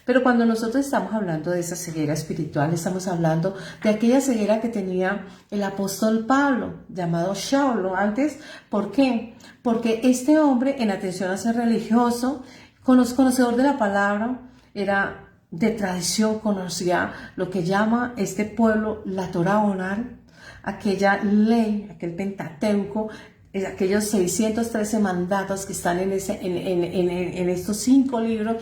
Pero cuando nosotros estamos hablando de esa ceguera espiritual, estamos hablando de aquella ceguera que tenía el apóstol Pablo, llamado Saulo antes. ¿Por qué? Porque este hombre, en atención a ser religioso, conocedor de la palabra, era de tradición, conocía lo que llama este pueblo la Torá oral, aquella ley, aquel Pentateuco, aquellos 613 mandatos que están en estos 5 libros,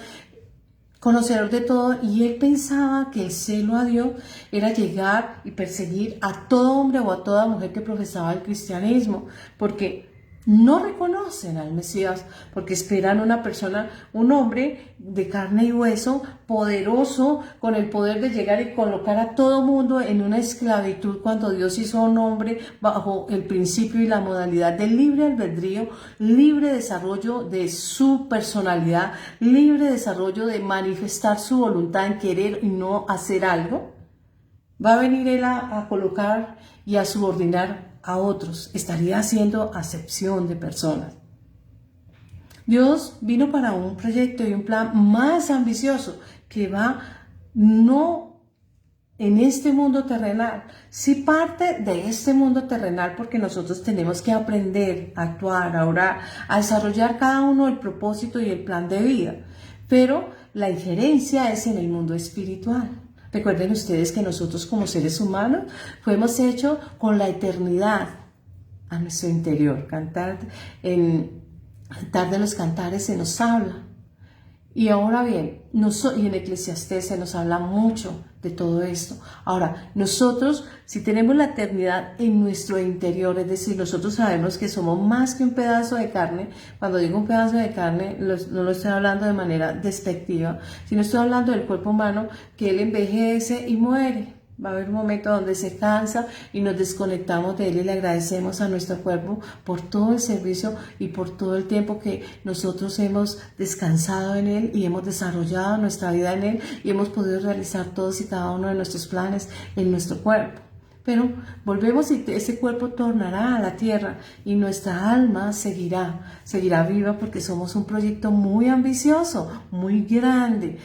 conocedor de todo, y él pensaba que el celo a Dios era llegar y perseguir a todo hombre o a toda mujer que profesaba el cristianismo, porque no reconocen al Mesías, porque esperan una persona, un hombre de carne y hueso, poderoso, con el poder de llegar y colocar a todo mundo en una esclavitud, cuando Dios hizo a un hombre bajo el principio y la modalidad del libre albedrío, libre desarrollo de su personalidad, libre desarrollo de manifestar su voluntad en querer y no hacer algo. Va a venir Él a colocar y a subordinar a otros, estaría haciendo acepción de personas. Dios vino para un proyecto y un plan más ambicioso que va no en este mundo terrenal, sí parte de este mundo terrenal, porque nosotros tenemos que aprender a actuar, a orar, a desarrollar cada uno el propósito y el plan de vida, pero la injerencia es en el mundo espiritual. Recuerden ustedes que nosotros como seres humanos fuimos hechos con la eternidad a nuestro interior. En Cantar de los Cantares se nos habla. Y ahora bien, y en Eclesiastés se nos habla mucho de todo esto. Ahora, nosotros, si tenemos la eternidad en nuestro interior, es decir, nosotros sabemos que somos más que un pedazo de carne. Cuando digo un pedazo de carne, no lo estoy hablando de manera despectiva, sino estoy hablando del cuerpo humano, que él envejece y muere. Va a haber un momento donde se cansa y nos desconectamos de él y le agradecemos a nuestro cuerpo por todo el servicio y por todo el tiempo que nosotros hemos descansado en él y hemos desarrollado nuestra vida en él y hemos podido realizar todos y cada uno de nuestros planes en nuestro cuerpo. Pero volvemos y ese cuerpo tornará a la tierra y nuestra alma seguirá viva, porque somos un proyecto muy ambicioso, muy grande.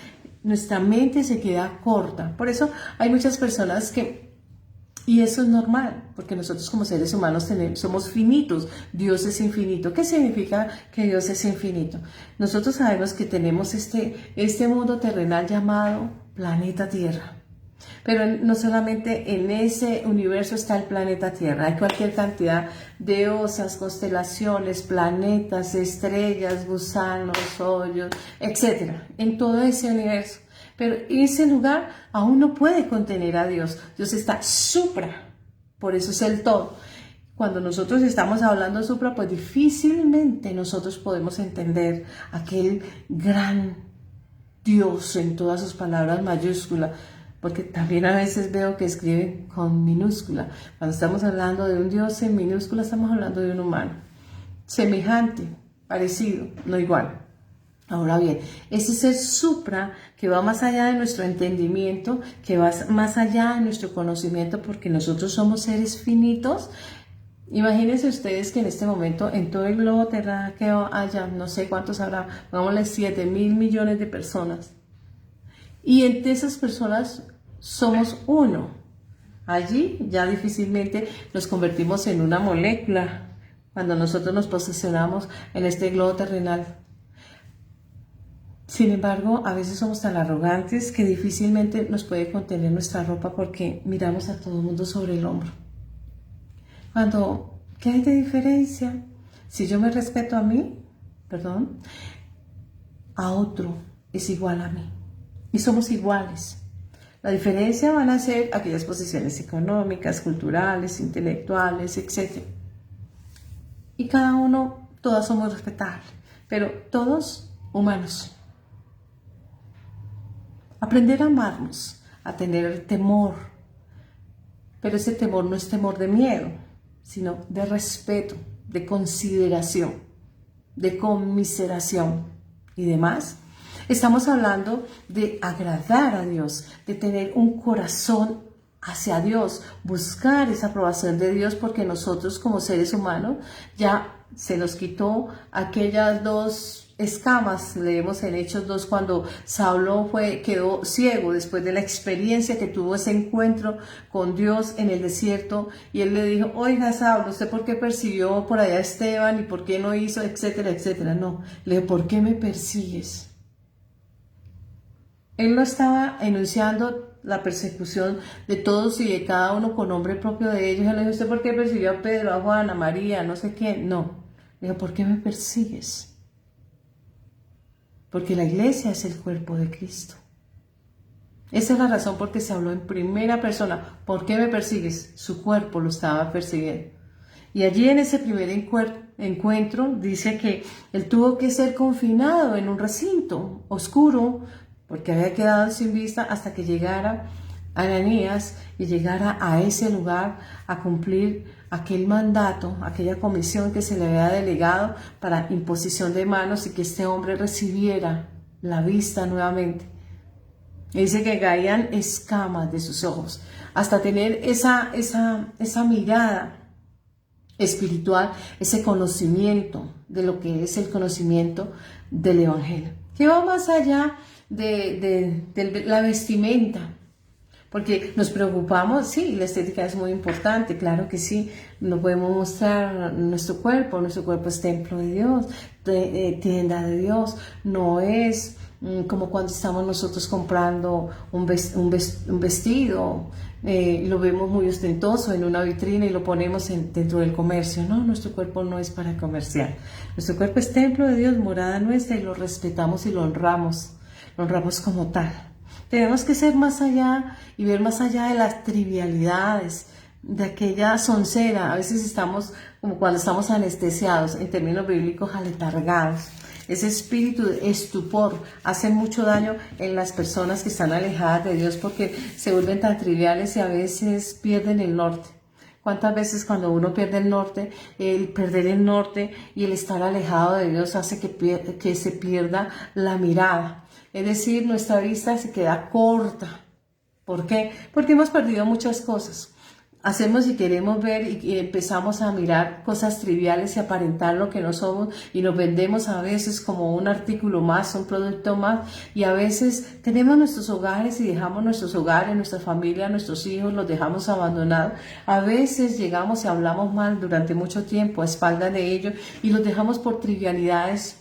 Nuestra mente se queda corta. Por eso hay muchas personas y eso es normal, porque nosotros como seres humanos somos finitos. Dios es infinito. ¿Qué significa que Dios es infinito? Nosotros sabemos que tenemos este mundo terrenal llamado planeta Tierra. Pero no solamente en ese universo está el planeta Tierra, hay cualquier cantidad de osas, constelaciones, planetas, estrellas, gusanos, hoyos, etc. En todo ese universo. Pero ese lugar aún no puede contener a Dios. Dios está supra, por eso es el todo. Cuando nosotros estamos hablando de supra, pues difícilmente nosotros podemos entender aquel gran Dios en todas sus palabras mayúsculas, porque también a veces veo que escriben con minúscula. Cuando estamos hablando de un Dios en minúscula, estamos hablando de un humano, semejante, parecido, no igual. Ahora bien, ese ser supra que va más allá de nuestro entendimiento, que va más allá de nuestro conocimiento, porque nosotros somos seres finitos. Imagínense ustedes que en este momento en todo el globo terráqueo haya, no sé cuántos habrá, pongámosle 7.000 millones de personas. Y entre esas personas somos uno. Allí ya difícilmente nos convertimos en una molécula cuando nosotros nos posicionamos en este globo terrenal. Sin embargo, a veces somos tan arrogantes que difícilmente nos puede contener nuestra ropa, porque miramos a todo el mundo sobre el hombro. ¿Qué hay de diferencia? Si yo me respeto a mí, a otro es igual a mí. Y somos iguales. La diferencia van a ser aquellas posiciones económicas, culturales, intelectuales, etc. Y cada uno, todas somos respetables, pero todos humanos. Aprender a amarnos, a tener temor, pero ese temor no es temor de miedo, sino de respeto, de consideración, de conmiseración y demás. Estamos hablando de agradar a Dios, de tener un corazón hacia Dios, buscar esa aprobación de Dios, porque nosotros como seres humanos ya se nos quitó aquellas dos escamas. Leemos en Hechos 2 cuando Saulo quedó ciego después de la experiencia que tuvo, ese encuentro con Dios en el desierto, y él le dijo: oiga, Saulo, ¿usted por qué persiguió por allá a Esteban y por qué no hizo, etcétera, etcétera? No, le dijo: ¿por qué me persigues? Él no estaba enunciando la persecución de todos y de cada uno con nombre propio de ellos. Él le dijo: ¿usted por qué persiguió a Pedro, a Juan, a María, no sé quién? No, le dijo: ¿por qué me persigues? Porque la iglesia es el cuerpo de Cristo. Esa es la razón por que se habló en primera persona. ¿Por qué me persigues? Su cuerpo lo estaba persiguiendo. Y allí en ese primer encuentro dice que él tuvo que ser confinado en un recinto oscuro, porque había quedado sin vista, hasta que llegara Ananías y llegara a ese lugar a cumplir aquel mandato, aquella comisión que se le había delegado para imposición de manos, y que este hombre recibiera la vista nuevamente. Y dice que caían escamas de sus ojos, hasta tener esa mirada espiritual, ese conocimiento de lo que es el conocimiento del Evangelio, que va más allá de la vestimenta. Porque nos preocupamos, sí, la estética es muy importante, claro que sí, no podemos mostrar nuestro cuerpo es templo de Dios, tienda de Dios, no es como cuando estamos nosotros comprando un vestido, lo vemos muy ostentoso en una vitrina y lo ponemos dentro del comercio. No, nuestro cuerpo no es para comerciar, nuestro cuerpo es templo de Dios, morada nuestra, y lo respetamos y lo honramos como tal. Tenemos que ser más allá y ver más allá de las trivialidades, de aquella soncera. A veces estamos como cuando estamos anestesiados, en términos bíblicos, aletargados. Ese espíritu de estupor hace mucho daño en las personas que están alejadas de Dios porque se vuelven tan triviales y a veces pierden el norte. ¿Cuántas veces cuando uno pierde el norte, el perder el norte y el estar alejado de Dios hace que se pierda la mirada? Es decir, nuestra vista se queda corta. ¿Por qué? Porque hemos perdido muchas cosas. Hacemos y queremos ver y empezamos a mirar cosas triviales y aparentar lo que no somos y nos vendemos a veces como un artículo más, un producto más, y a veces tenemos nuestros hogares y dejamos nuestros hogares, nuestra familia, nuestros hijos, los dejamos abandonados. A veces llegamos y hablamos mal durante mucho tiempo a espaldas de ellos y los dejamos por trivialidades,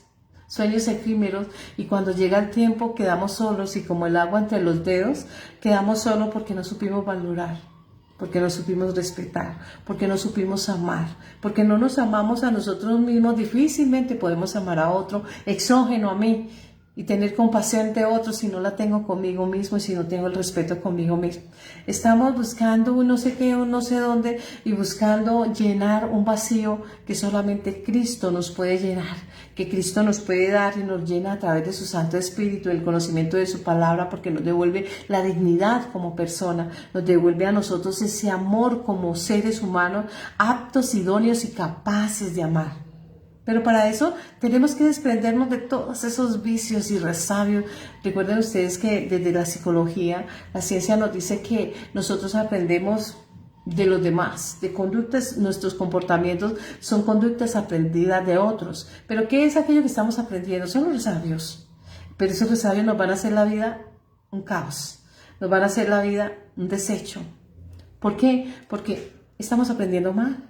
sueños efímeros, y cuando llega el tiempo quedamos solos y como el agua entre los dedos, quedamos solos porque no supimos valorar, porque no supimos respetar, porque no supimos amar, porque no nos amamos a nosotros mismos. Difícilmente podemos amar a otro exógeno a mí y tener compasión de otro si no la tengo conmigo mismo y si no tengo el respeto conmigo mismo. Estamos buscando un no sé qué, un no sé dónde, y buscando llenar un vacío que solamente Cristo nos puede llenar, que Cristo nos puede dar y nos llena a través de su Santo Espíritu, el conocimiento de su palabra, porque nos devuelve la dignidad como persona, nos devuelve a nosotros ese amor como seres humanos aptos, idóneos y capaces de amar. Pero para eso tenemos que desprendernos de todos esos vicios y resabios. Recuerden ustedes que desde la psicología, la ciencia nos dice que nosotros aprendemos de los demás, de conductas. Nuestros comportamientos son conductas aprendidas de otros. Pero ¿qué es aquello que estamos aprendiendo? Son los resabios. Pero esos resabios nos van a hacer la vida un caos, nos van a hacer la vida un desecho. ¿Por qué? Porque estamos aprendiendo mal.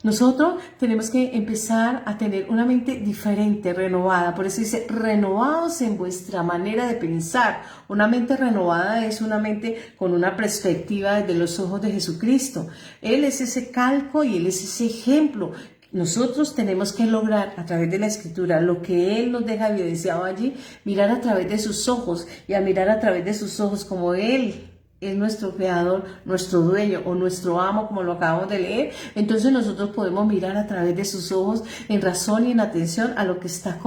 Nosotros tenemos que empezar a tener una mente diferente, renovada. Por eso dice, renovados en vuestra manera de pensar. Una mente renovada es una mente con una perspectiva desde los ojos de Jesucristo. Él es ese calco y Él es ese ejemplo. Nosotros tenemos que lograr a través de la Escritura lo que Él nos deja evidenciado allí, mirar a través de sus ojos, y al mirar a través de sus ojos como Él es nuestro creador, nuestro dueño o nuestro amo, como lo acabamos de leer, entonces nosotros podemos mirar a través de sus ojos en razón y en atención a lo que está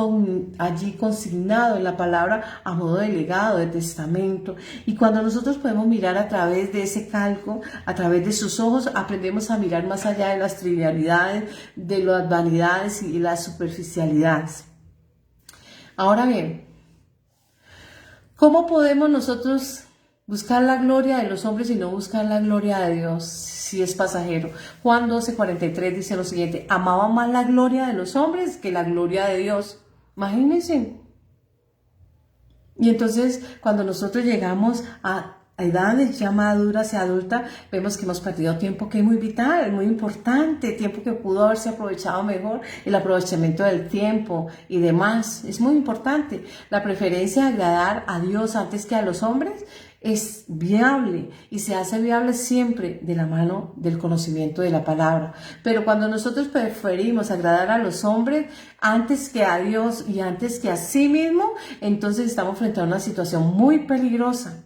allí consignado en la palabra a modo de legado, de testamento. Y cuando nosotros podemos mirar a través de ese calco, a través de sus ojos, aprendemos a mirar más allá de las trivialidades, de las vanidades y las superficialidades. Ahora bien, ¿cómo podemos nosotros buscar la gloria de los hombres y no buscar la gloria de Dios si es pasajero? Juan 12:43 dice lo siguiente: amaban más la gloria de los hombres que la gloria de Dios. Imagínense. Y entonces cuando nosotros llegamos a edades ya maduras y adultas, vemos que hemos perdido tiempo que es muy vital, muy importante, tiempo que pudo haberse aprovechado mejor, el aprovechamiento del tiempo y demás, es muy importante. La preferencia de agradar a Dios antes que a los hombres es viable y se hace viable siempre de la mano del conocimiento de la palabra. Pero cuando nosotros preferimos agradar a los hombres antes que a Dios y antes que a sí mismo, entonces estamos frente a una situación muy peligrosa.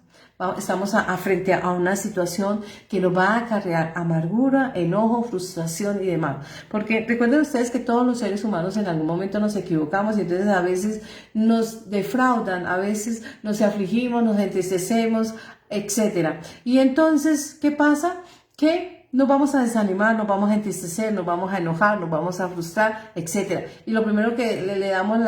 Estamos frente a una situación que nos va a acarrear amargura, enojo, frustración y demás. Porque recuerden ustedes que todos los seres humanos en algún momento nos equivocamos y entonces a veces nos defraudan, a veces nos afligimos, nos entristecemos, etc. Y entonces, ¿qué pasa? Que nos vamos a desanimar, nos vamos a entristecer, nos vamos a enojar, nos vamos a frustrar, etc. Y lo primero que le damos,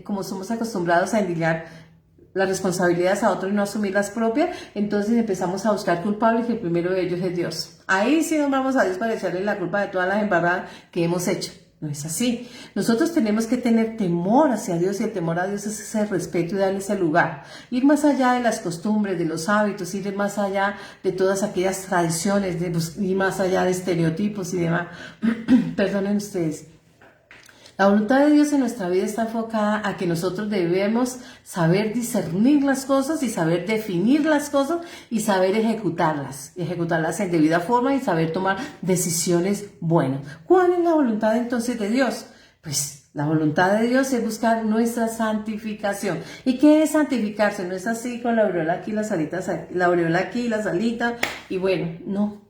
como somos acostumbrados a endilgar las responsabilidades a otros y no asumir las propias, entonces empezamos a buscar culpables y el primero de ellos es Dios. Ahí sí nos vamos a Dios para echarle la culpa de todas las embarradas que hemos hecho. No es así. Nosotros tenemos que tener temor hacia Dios y el temor a Dios es ese respeto y darle ese lugar. Ir más allá de las costumbres, de los hábitos, ir más allá de todas aquellas tradiciones, ir más allá de estereotipos y demás. Perdonen ustedes. La voluntad de Dios en nuestra vida está enfocada a que nosotros debemos saber discernir las cosas y saber definir las cosas y saber ejecutarlas en debida forma y saber tomar decisiones buenas. ¿Cuál es la voluntad entonces de Dios? Pues la voluntad de Dios es buscar nuestra santificación. ¿Y qué es santificarse? No es así con la aureola aquí, las alitas, la aureola aquí, las alitas y bueno, no.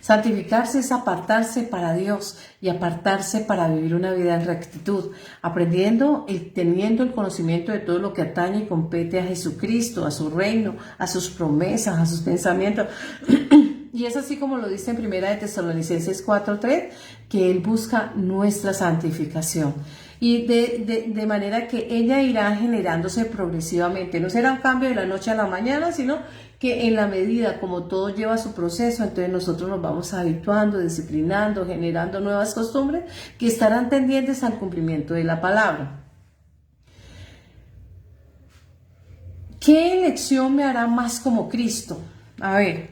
Santificarse es apartarse para Dios y apartarse para vivir una vida en rectitud, aprendiendo y teniendo el conocimiento de todo lo que atañe y compete a Jesucristo, a su reino, a sus promesas, a sus pensamientos. Y es así como lo dice en 1 de Tesalonicenses 4:3, que Él busca nuestra santificación. Y de manera que ella irá generándose progresivamente. No será un cambio de la noche a la mañana, sino que en la medida como todo lleva su proceso, entonces nosotros nos vamos habituando, disciplinando, generando nuevas costumbres que estarán tendientes al cumplimiento de la palabra. ¿Qué elección me hará más como Cristo? A ver,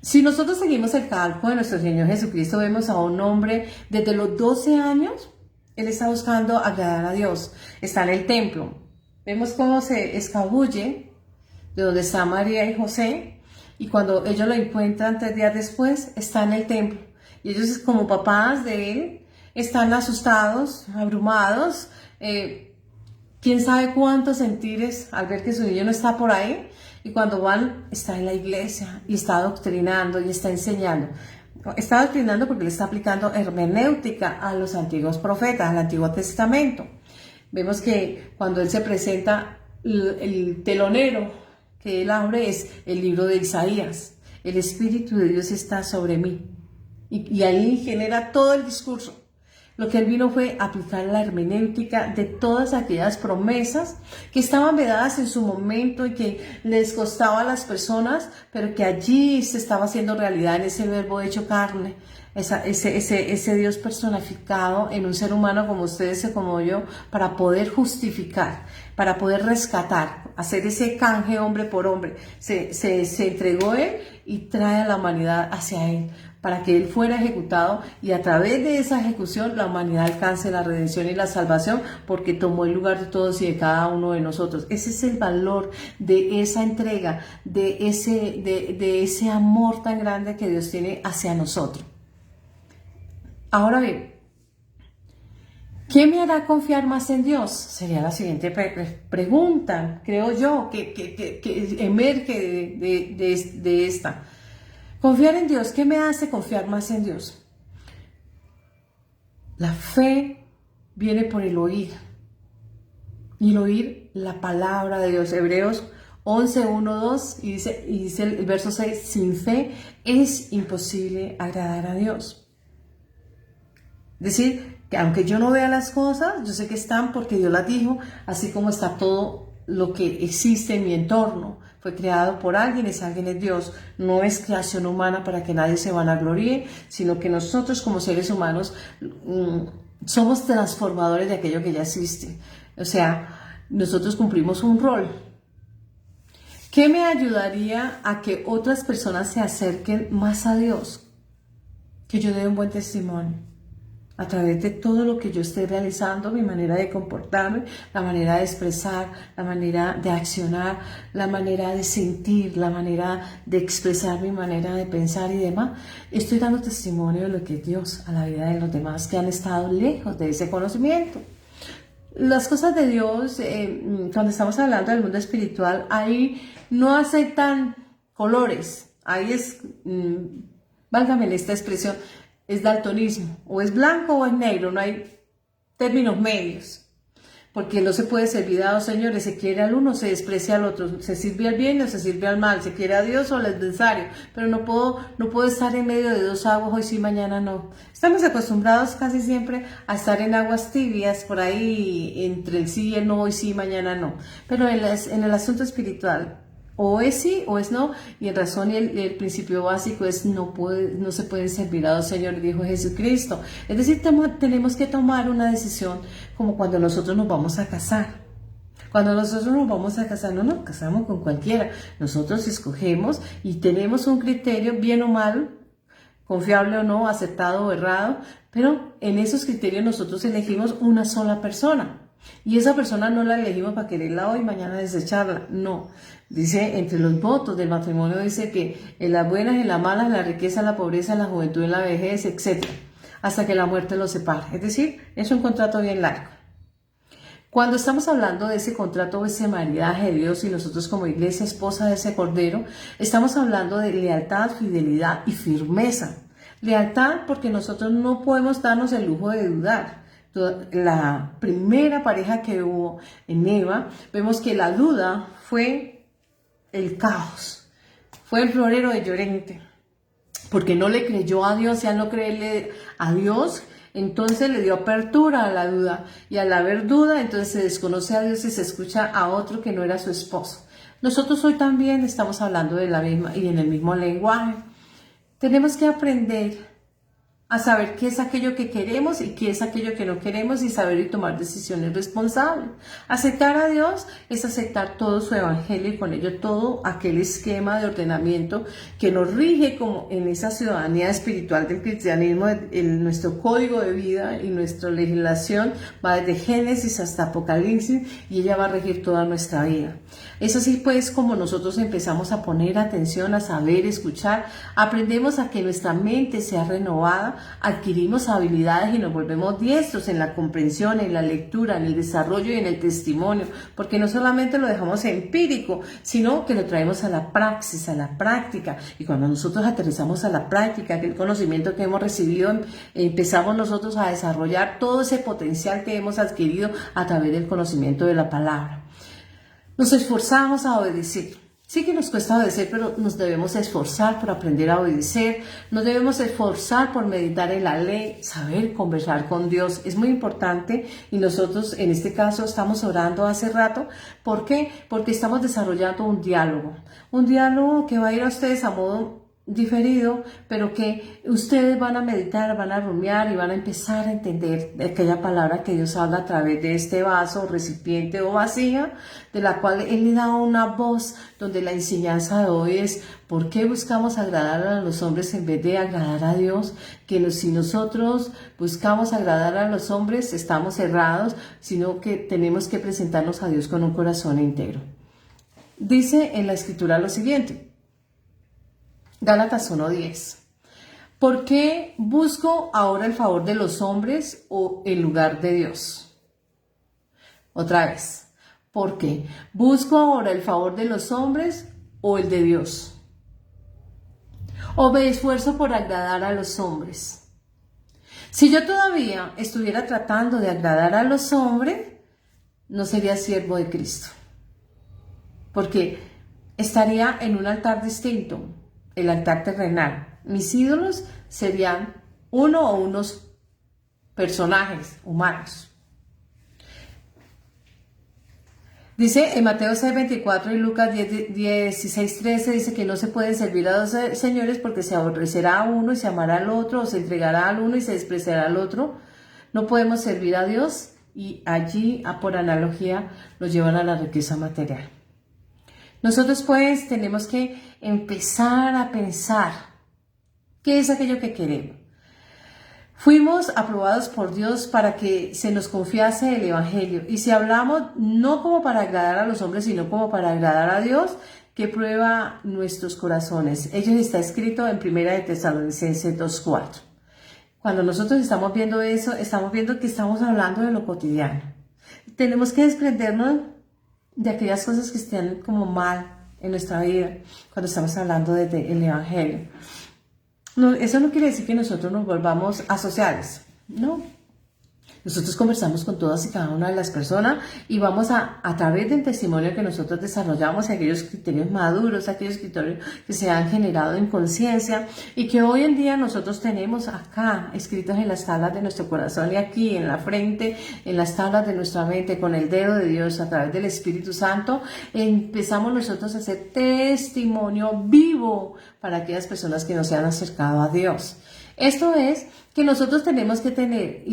si nosotros seguimos el calco de nuestro Señor Jesucristo, vemos a un hombre desde los 12 años, él está buscando agradar a Dios, está en el templo. Vemos cómo se escabulle de donde está María y José, y cuando ellos lo encuentran 3 días después, está en el templo. Y ellos, como papás de él, están asustados, abrumados, quién sabe cuántos sentires al ver que su niño no está por ahí, y cuando van, está en la iglesia, y está doctrinando, y está enseñando. Está doctrinando porque le está aplicando hermenéutica a los antiguos profetas, al Antiguo Testamento. Vemos que cuando él se presenta, el telonero que él abre es el libro de Isaías. El Espíritu de Dios está sobre mí. Y ahí genera todo el discurso. Lo que él vino fue aplicar la hermenéutica de todas aquellas promesas que estaban vedadas en su momento y que les costaba a las personas, pero que allí se estaba haciendo realidad en ese verbo hecho carne. Ese Dios personificado en un ser humano como ustedes y como yo, para poder justificar, para poder rescatar, hacer ese canje hombre por hombre. Se entregó él y trae a la humanidad hacia él, para que él fuera ejecutado y a través de esa ejecución la humanidad alcance la redención y la salvación, porque tomó el lugar de todos y de cada uno de nosotros. Ese es el valor de esa entrega, de ese amor tan grande que Dios tiene hacia nosotros. Ahora bien, ¿qué me hará confiar más en Dios? Sería la siguiente pregunta, creo yo, que emerge de esta. Confiar en Dios, ¿qué me hace confiar más en Dios? La fe viene por el oír, y el oír la palabra de Dios. Hebreos 11:1-2, y dice el verso 6, sin fe es imposible agradar a Dios. Es decir, que aunque yo no vea las cosas, yo sé que están porque Dios las dijo, así como está todo lo que existe en mi entorno. Fue creado por alguien, ese alguien es Dios. No es creación humana para que nadie se vanaglorie, sino que nosotros como seres humanos somos transformadores de aquello que ya existe. O sea, nosotros cumplimos un rol. ¿Qué me ayudaría a que otras personas se acerquen más a Dios? Que yo dé un buen testimonio. A través de todo lo que yo esté realizando, mi manera de comportarme, la manera de expresar, la manera de accionar, la manera de sentir, la manera de expresar mi manera de pensar y demás, estoy dando testimonio de lo que es Dios a la vida de los demás que han estado lejos de ese conocimiento. Las cosas de Dios, cuando estamos hablando del mundo espiritual, ahí no aceptan colores, ahí es, válgame esta expresión, es daltonismo, o es blanco o es negro, no hay términos medios. porque no se puede servir a dos señores, se quiere al uno, se desprecia al otro, se sirve al bien o se sirve al mal, se quiere a Dios o al adversario, pero no puedo estar en medio de dos aguas, hoy sí, mañana no. Estamos acostumbrados casi siempre a estar en aguas tibias, por ahí entre el sí y el no, hoy sí, mañana no, pero en el asunto espiritual, o es sí o es no, y en razón y el principio básico es no se pueden servir a dos señores, dijo Jesucristo. Es decir, tenemos que tomar una decisión como cuando nosotros nos vamos a casar. Cuando nosotros nos vamos a casar, no nos casamos con cualquiera. Nosotros escogemos y tenemos un criterio, bien o mal, confiable o no, aceptado o errado, pero en esos criterios nosotros elegimos una sola persona. Y esa persona no la elegimos para quererla hoy y mañana desecharla, no. Dice, entre los votos del matrimonio dice que en las buenas, en las malas, en la riqueza, en la pobreza, en la juventud, en la vejez, etc. Hasta que la muerte los separe. Es decir, es un contrato bien largo. Cuando estamos hablando de ese contrato o ese maridaje de Dios y nosotros como iglesia, esposa de ese cordero, estamos hablando de lealtad, fidelidad y firmeza. Lealtad porque nosotros no podemos darnos el lujo de dudar. La primera pareja que hubo en Eva, vemos que la duda fue el caos, fue el florero de Llorente, porque no le creyó a Dios, y al no creerle a Dios, entonces le dio apertura a la duda, y al haber duda, entonces se desconoce a Dios y se escucha a otro que no era su esposo. Nosotros hoy también estamos hablando de la misma y en el mismo lenguaje. Tenemos que aprender a saber qué es aquello que queremos y qué es aquello que no queremos y saber y tomar decisiones responsables. Aceptar a Dios es aceptar todo su evangelio y con ello todo aquel esquema de ordenamiento que nos rige como en esa ciudadanía espiritual del cristianismo, en nuestro código de vida y nuestra legislación va desde Génesis hasta Apocalipsis y ella va a regir toda nuestra vida. Es así pues como nosotros empezamos a poner atención, a saber, escuchar, aprendemos a que nuestra mente sea renovada, adquirimos habilidades y nos volvemos diestros en la comprensión, en la lectura, en el desarrollo y en el testimonio, porque no solamente lo dejamos empírico, sino que lo traemos a la praxis, a la práctica, y cuando nosotros aterrizamos a la práctica, aquel conocimiento que hemos recibido, empezamos nosotros a desarrollar todo ese potencial que hemos adquirido a través del conocimiento de la palabra. Nos esforzamos a obedecer. Sí que nos cuesta obedecer, pero nos debemos esforzar por aprender a obedecer, nos debemos esforzar por meditar en la ley, saber conversar con Dios. Es muy importante y nosotros en este caso estamos orando hace rato. ¿Por qué? Porque estamos desarrollando un diálogo que va a ir a ustedes a modo diferido, pero que ustedes van a meditar, van a rumiar y van a empezar a entender aquella palabra que Dios habla a través de este vaso, recipiente o vasija, de la cual Él le da una voz, donde la enseñanza de hoy es ¿por qué buscamos agradar a los hombres en vez de agradar a Dios? Si nosotros buscamos agradar a los hombres estamos errados, sino que tenemos que presentarnos a Dios con un corazón íntegro. Dice en la Escritura lo siguiente, Gálatas 1:10. ¿Por qué busco ahora el favor de los hombres o el lugar de Dios? Otra vez. ¿Por qué busco ahora el favor de los hombres o el de Dios? ¿O me esfuerzo por agradar a los hombres? Si yo todavía estuviera tratando de agradar a los hombres, no sería siervo de Cristo. Porque estaría en un altar distinto. El altar terrenal. Mis ídolos serían uno o unos personajes humanos. Dice en Mateo 6:24 y Lucas 16:13 dice que no se pueden servir a dos señores porque se aborrecerá a uno y se amará al otro, o se entregará al uno y se despreciará al otro. No podemos servir a Dios y allí, por analogía, nos llevan a la riqueza material. Nosotros pues tenemos que empezar a pensar qué es aquello que queremos. Fuimos aprobados por Dios para que se nos confiase el Evangelio. Y si hablamos no como para agradar a los hombres, sino como para agradar a Dios, que prueba nuestros corazones. Ello está escrito en 1 de Tesalonicenses 2:4. Cuando nosotros estamos viendo eso, estamos viendo que estamos hablando de lo cotidiano. Tenemos que desprendernos de aquellas cosas que estén como mal en nuestra vida cuando estamos hablando del Evangelio. No, eso no quiere decir que nosotros nos volvamos asociales, no. Nosotros conversamos con todas y cada una de las personas y vamos a través del testimonio que nosotros desarrollamos, aquellos criterios maduros, aquellos criterios que se han generado en conciencia y que hoy en día nosotros tenemos acá escritos en las tablas de nuestro corazón y aquí en la frente, en las tablas de nuestra mente, con el dedo de Dios a través del Espíritu Santo, empezamos nosotros a hacer testimonio vivo para aquellas personas que nos se han acercado a Dios. Esto es que nosotros tenemos que tener,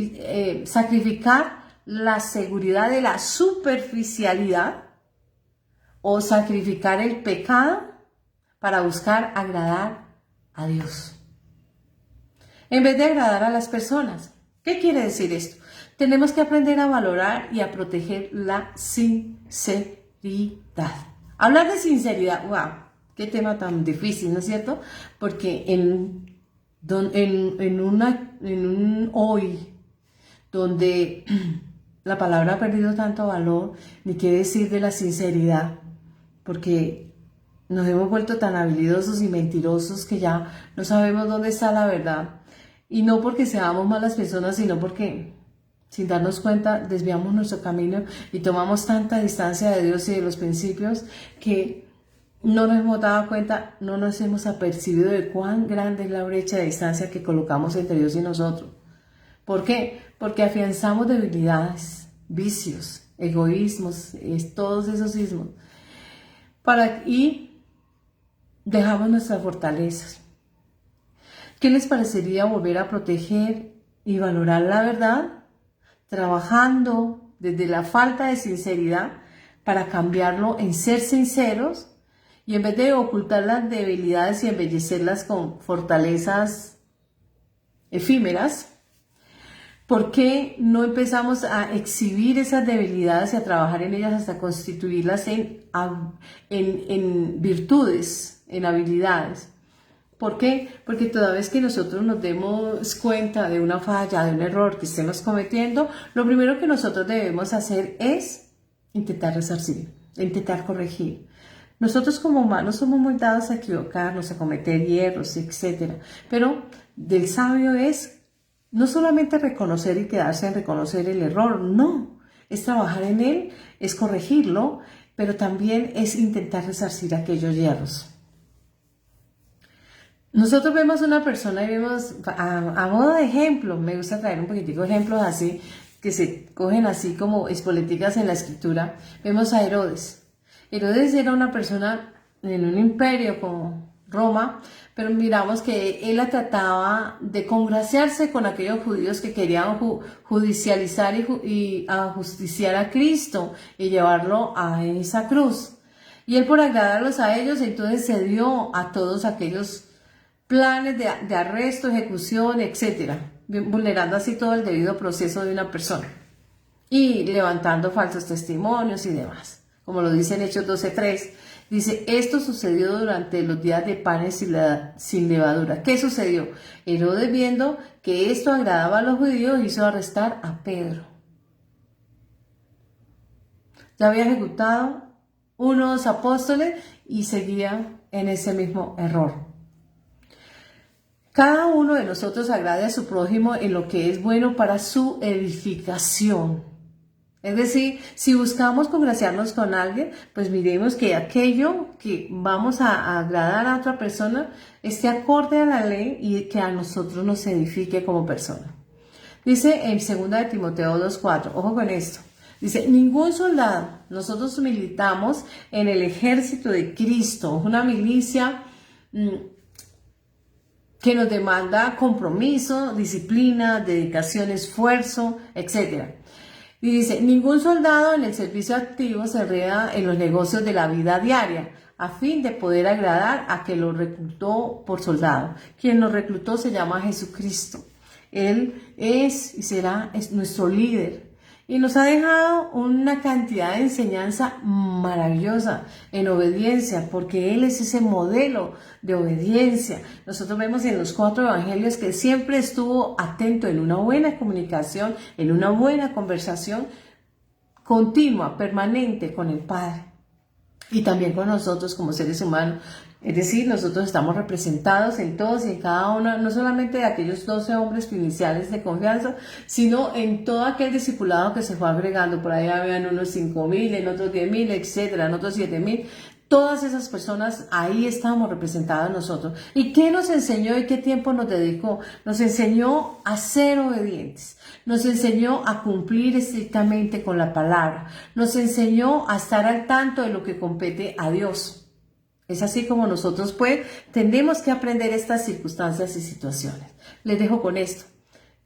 sacrificar la seguridad de la superficialidad o sacrificar el pecado para buscar agradar a Dios. En vez de agradar a las personas. ¿Qué quiere decir esto? Tenemos que aprender a valorar y a proteger la sinceridad. Hablar de sinceridad, wow, qué tema tan difícil, ¿no es cierto? Porque en un hoy donde la palabra ha perdido tanto valor, ni qué decir de la sinceridad, porque nos hemos vuelto tan habilidosos y mentirosos que ya no sabemos dónde está la verdad. Y no porque seamos malas personas, sino porque sin darnos cuenta desviamos nuestro camino y tomamos tanta distancia de Dios y de los principios que no nos hemos dado cuenta, no nos hemos apercibido de cuán grande es la brecha de distancia que colocamos entre Dios y nosotros. ¿Por qué? Porque afianzamos debilidades, vicios, egoísmos, todos esos ismos, y dejamos nuestras fortalezas. ¿Qué les parecería volver a proteger y valorar la verdad? Trabajando desde la falta de sinceridad para cambiarlo en ser sinceros. Y en vez de ocultar las debilidades y embellecerlas con fortalezas efímeras, ¿por qué no empezamos a exhibir esas debilidades y a trabajar en ellas hasta constituirlas en virtudes, en habilidades? ¿Por qué? Porque toda vez que nosotros nos demos cuenta de una falla, de un error que estemos cometiendo, lo primero que nosotros debemos hacer es intentar resarcir, intentar corregir. Nosotros como humanos somos muy dados a equivocarnos, a cometer hierros, etc. Pero del sabio es no solamente reconocer y quedarse en reconocer el error, no. Es trabajar en él, es corregirlo, pero también es intentar resarcir aquellos hierros. Nosotros vemos una persona y vemos, a modo de ejemplo, me gusta traer un poquitico de ejemplos así, que se cogen así como espoléticas en la escritura. Vemos a Herodes. Herodes era una persona en un imperio como Roma, pero miramos que él trataba de congraciarse con aquellos judíos que querían judicializar y ajusticiar a Cristo y llevarlo a esa cruz. Y él, por agradarlos a ellos, entonces cedió a todos aquellos planes de arresto, ejecución, etc., vulnerando así todo el debido proceso de una persona y levantando falsos testimonios y demás. Como lo dice en Hechos 12:3, dice, esto sucedió durante los días de panes sin levadura. ¿Qué sucedió? Herodes, viendo que esto agradaba a los judíos, hizo arrestar a Pedro. Ya había ejecutado unos apóstoles y seguía en ese mismo error. Cada uno de nosotros agrade a su prójimo en lo que es bueno para su edificación. Es decir, si buscamos congraciarnos con alguien, pues miremos que aquello que vamos a agradar a otra persona esté acorde a la ley y que a nosotros nos edifique como persona. Dice en 2 de Timoteo 2:4, ojo con esto, dice, ningún soldado, nosotros militamos en el ejército de Cristo, una milicia que nos demanda compromiso, disciplina, dedicación, esfuerzo, etc. Y dice, ningún soldado en el servicio activo se enreda en los negocios de la vida diaria, a fin de poder agradar a quien lo reclutó por soldado. Quien lo reclutó se llama Jesucristo. Él es y será nuestro líder. Y nos ha dejado una cantidad de enseñanza maravillosa en obediencia, porque Él es ese modelo de obediencia. Nosotros vemos en los 4 evangelios que siempre estuvo atento en una buena comunicación, en una buena conversación continua, permanente con el Padre. Y también con nosotros como seres humanos, Es decir, nosotros estamos representados en todos y en cada uno, no solamente de aquellos 12 hombres iniciales de confianza, sino en todo aquel discipulado que se fue agregando. Por ahí habían unos 5,000, en otros 10,000, etcétera, en otros 7,000. Todas esas personas, ahí estábamos representados nosotros. ¿Y qué nos enseñó y qué tiempo nos dedicó? Nos enseñó a ser obedientes. Nos enseñó a cumplir estrictamente con la palabra. Nos enseñó a estar al tanto de lo que compete a Dios. Es así como nosotros pues tenemos que aprender estas circunstancias y situaciones. Les dejo con esto.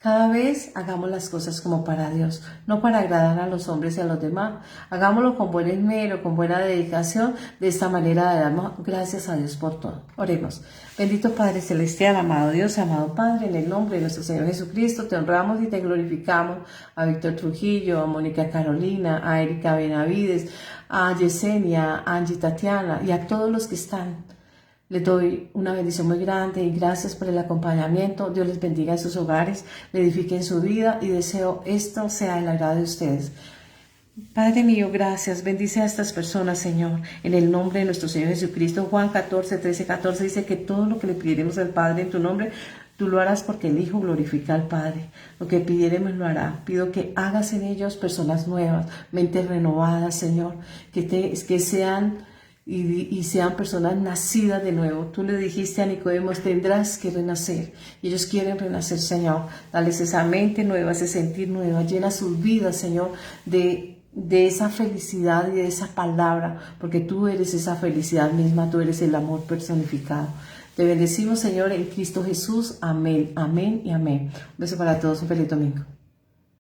Cada vez hagamos las cosas como para Dios, no para agradar a los hombres y a los demás. Hagámoslo con buen esmero, con buena dedicación. De esta manera damos gracias a Dios por todo. Oremos. Bendito Padre Celestial, amado Dios, amado Padre, en el nombre de nuestro Señor Jesucristo, te honramos y te glorificamos. A Víctor Trujillo, a Mónica Carolina, a Erika Benavides, a Yesenia, a Angie Tatiana y a todos los que están. Les doy una bendición muy grande y gracias por el acompañamiento. Dios les bendiga en sus hogares, le edifique en su vida y deseo esto sea el agrado de ustedes. Padre mío, gracias. Bendice a estas personas, Señor, en el nombre de nuestro Señor Jesucristo. Juan 14, 13, 14 dice que todo lo que le pidiéremos al Padre en tu nombre, tú lo harás porque el Hijo glorifica al Padre. Lo que pidiéremos lo hará. Pido que hagas en ellos personas nuevas, mentes renovadas, Señor, que sean y sean personas nacidas de nuevo. Tú le dijiste a Nicodemo, tendrás que renacer. Y ellos quieren renacer, Señor. Dales esa mente nueva, ese sentir nuevo. Llena sus vidas, Señor, de esa felicidad y de esa palabra, porque tú eres esa felicidad misma, tú eres el amor personificado. Te bendecimos, Señor, en Cristo Jesús. Amén, amén y amén. Un beso para todos, un feliz domingo.